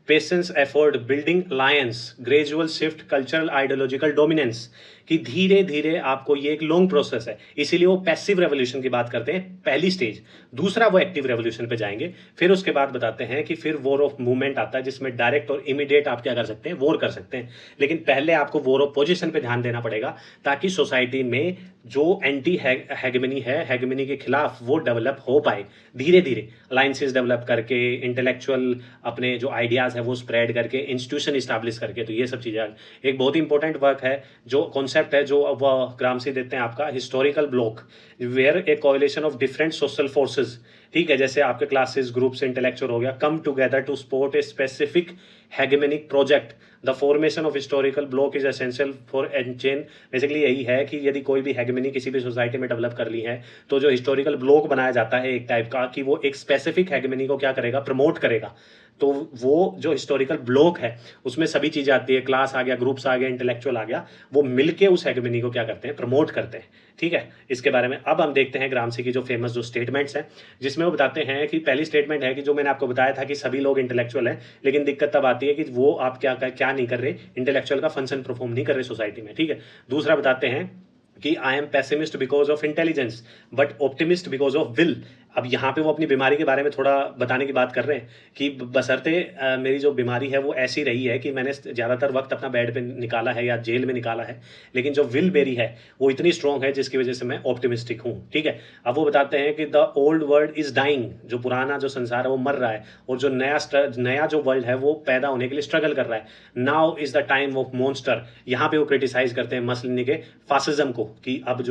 patience effort building alliance gradual shift cultural ideological dominance, कि धीरे धीरे आपको ये एक लॉन्ग प्रोसेस है। इसीलिए वो पैसिव रेवोल्यूशन की बात करते हैं, पहली स्टेज। दूसरा वो एक्टिव रेवोल्यूशन पे जाएंगे। फिर उसके बाद बताते हैं कि फिर वॉर ऑफ मूवमेंट आता है, जिसमें डायरेक्ट और इमीडिएट आप क्या कर सकते हैं, वॉर कर सकते हैं। लेकिन पहले आपको वॉर ऑफ पोजीशन पे ध्यान देना पड़ेगा, ताकि सोसाइटी में जो एंटी हेगेमनी है, हेगेमनी के खिलाफ वो डेवलप हो पाए धीरे धीरे, अलायंसेस डेवलप करके, इंटेलेक्चुअल अपने जो आइडियाज है वो स्प्रेड करके, इंस्टीट्यूशन इस्टेब्लिश करके। तो ये सब चीजें एक बहुत ही इंपॉर्टेंट वर्क है, जो कॉन्सेप्ट है जो वह ग्रामसी देते हैं आपका historical bloc, where a coalition of different social forces, ठीक है। जैसे आपके क्लासेस ग्रुप्स इंटेलेक्चुअल हो गया, come together to support a specific hegemonic project. The formation of historical bloc is essential for enchain. Basically यही है कि यदि कोई भी हेगेमनी किसी भी सोसाइटी में डेवलप कर ली है, तो जो हिस्टोरिकल ब्लॉक बनाया जाता है एक टाइप का, कि वो एक स्पेसिफिक हेगेमनी को क्या करेगा, प्रमोट करेगा। तो वो जो हिस्टोरिकल ब्लॉक है उसमें सभी चीजें आती है, क्लास आ गया, ग्रुप्स आ गया, इंटेलेक्चुअल आ गया, वो मिलके उस हेगेमनी को क्या करते हैं, प्रमोट करते हैं, ठीक है। इसके बारे में अब हम देखते हैं ग्रामसी की जो फेमस जो स्टेटमेंट्स हैं, जिसमें वो बताते हैं कि पहली स्टेटमेंट है कि जो मैंने आपको बताया था कि सभी लोग इंटेलेक्चुअल हैं, लेकिन दिक्कत तब आती है कि वो आप क्या नहीं कर रहे, इंटेलेक्चुअल का फंक्शन परफॉर्म नहीं कर रहे सोसाइटी में, ठीक है। दूसरा बताते हैं कि I am pessimist because of intelligence but optimist because of will. अब यहाँ पे वो अपनी बीमारी के बारे में थोड़ा बताने की बात कर रहे हैं कि बशर्ते मेरी जो बीमारी है वो ऐसी रही है कि मैंने ज़्यादातर वक्त अपना बेड पे निकाला है या जेल में निकाला है, लेकिन जो विल मेरी है वो इतनी स्ट्रॉन्ग है जिसकी वजह से मैं ऑप्टिमिस्टिक हूँ, ठीक है। अब वो बताते हैं कि the old world is dying, जो पुराना जो संसार है वो मर रहा है, और जो नया जो वर्ल्ड है वो पैदा होने के लिए स्ट्रगल कर रहा है। Now is the time of monster. यहाँ पे वो क्रिटिसाइज करते हैं मसलिनी के फासिज्म को, कि अब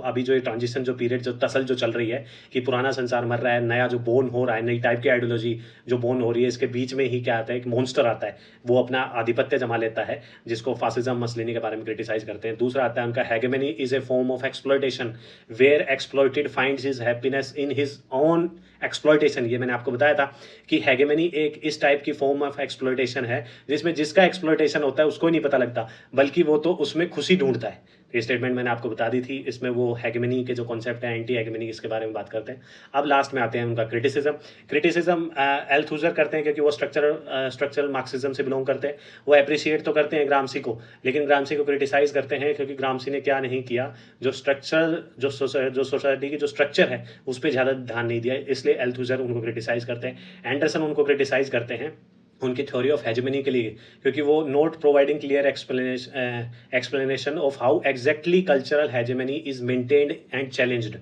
अभी जो ट्रांजिशन जो पीरियड जो तसल जो चल रही है, कि पुराना संसार मर रहा है, नया जो बोर्न हो रहा है, नई टाइप की आइडियोलॉजी जो बोर्न हो रही है, इसके बीच में ही क्या आता है, एक मॉन्स्टर आता है, वो अपना आधिपत्य जमा लेता है, जिसको फासिज्म मसलिनी के बारे में क्रिटिसाइज करते हैं। दूसरा आता है उनका hegemony is a form of exploitation where exploited finds his happiness in his own exploitation. ये मैंने आपको बताया था कि हेगेमनी एक इस टाइप की फॉर्म ऑफ एक्सप्लॉयटेशन है जिसमें जिसका एक्सप्लॉयटेशन होता है उसको ही नहीं पता लगता, बल्कि वो तो उसमें खुशी ढूंढता है, ये स्टेटमेंट मैंने आपको बता दी थी। इसमें वो हेगेमनी के जो कॉन्सेप्ट है, एंटी हेगेमनी, इसके बारे में बात करते हैं। अब लास्ट में आते हैं उनका क्रिटिसिज्म एल्थुजर करते हैं क्योंकि वो स्ट्रक्चरल मार्क्सिज्म से बिलोंग करते हैं। वो अप्रिशिएट तो करते हैं ग्रामसी को, लेकिन ग्रामसी को क्रिटिसाइज करते हैं क्योंकि ग्रामसी ने क्या नहीं किया, जो सोसाइटी की जो स्ट्रक्चर है उस पर ज़्यादा ध्यान नहीं दिया, इसलिए एल्थुजर उनको क्रिटिसाइज करते हैं। एंडरसन उनको क्रिटिसाइज करते हैं उनकी थ्योरी ऑफ हेजेमनी के लिए, क्योंकि वो note providing clear explanation of how exactly cultural hegemony is maintained and challenged,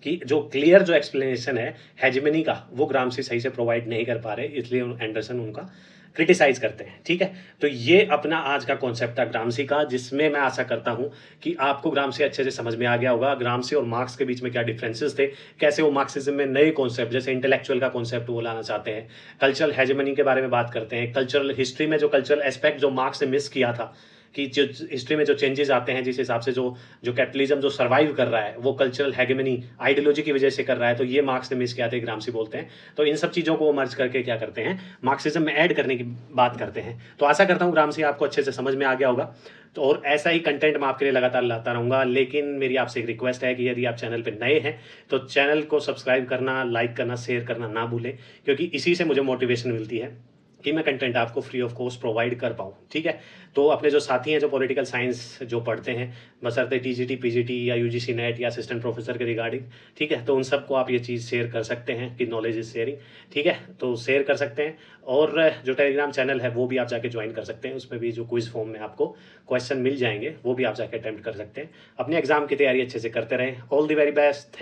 कि जो क्लियर जो एक्सप्लेनेशन है हेजेमनी का वो ग्रामसी सही से प्रोवाइड नहीं कर पा रहे, इसलिए एंडरसन उनका क्रिटिसाइज करते हैं। ठीक है, तो ये अपना आज का कॉन्सेप्ट था ग्रामसी का, जिसमें मैं आशा करता हूं कि आपको ग्रामसी अच्छे से समझ में आ गया होगा। ग्रामसी और मार्क्स के बीच में क्या डिफरेंसेस थे, कैसे वो मार्क्सिज्म में नए कॉन्सेप्ट जैसे इंटेलेक्चुअल का कॉन्सेप्ट वो लाना चाहते हैं, कल्चरल हेजेमनी के बारे में बात करते हैं, कल्चरल हिस्ट्री में जो कल्चरल एस्पेक्ट जो मार्क्स ने मिस किया था, कि जो हिस्ट्री में जो चेंजेस आते हैं, जिस हिसाब से जो कैपिटलिज्म जो सर्वाइव कर रहा है वो कल्चरल हेगेमनी आइडियोलॉजी की वजह से कर रहा है, तो ये मार्क्स ने मिस किया था, ग्रामसी बोलते हैं। तो इन सब चीज़ों को वो मर्ज करके क्या करते हैं, मार्क्सिज्म में ऐड करने की बात करते हैं। तो आशा करता हूँ ग्रामसी आपको अच्छे से समझ में आ गया होगा। तो और ऐसा ही कंटेंट मैं आपके लिए लगातार लाता रहूँगा, लेकिन मेरी आपसे एक रिक्वेस्ट है कि यदि आप चैनल पर नए हैं तो चैनल को सब्सक्राइब करना, लाइक करना, शेयर करना ना भूलें, क्योंकि इसी से मुझे मोटिवेशन मिलती है कि मैं कंटेंट आपको फ्री ऑफ कॉस्ट प्रोवाइड कर पाऊँ। ठीक है, तो अपने जो साथी हैं जो पॉलिटिकल साइंस जो पढ़ते हैं, बशर्ते टीजीटी, पीजीटी या यूजीसी नेट या असिस्टेंट प्रोफेसर के रिगार्डिंग, ठीक है, तो उन सबको आप ये चीज़ शेयर कर सकते हैं कि नॉलेज इज शेयरिंग। ठीक है, तो शेयर कर सकते हैं। और जो टेलीग्राम चैनल है वो भी आप जाके ज्वाइन कर सकते हैं, उसमें भी जो क्विज फॉर्म में आपको क्वेश्चन मिल जाएंगे वो भी आप जाके अटेम्प्ट कर सकते हैं। अपने एग्जाम की तैयारी अच्छे से करते रहें। All the very best.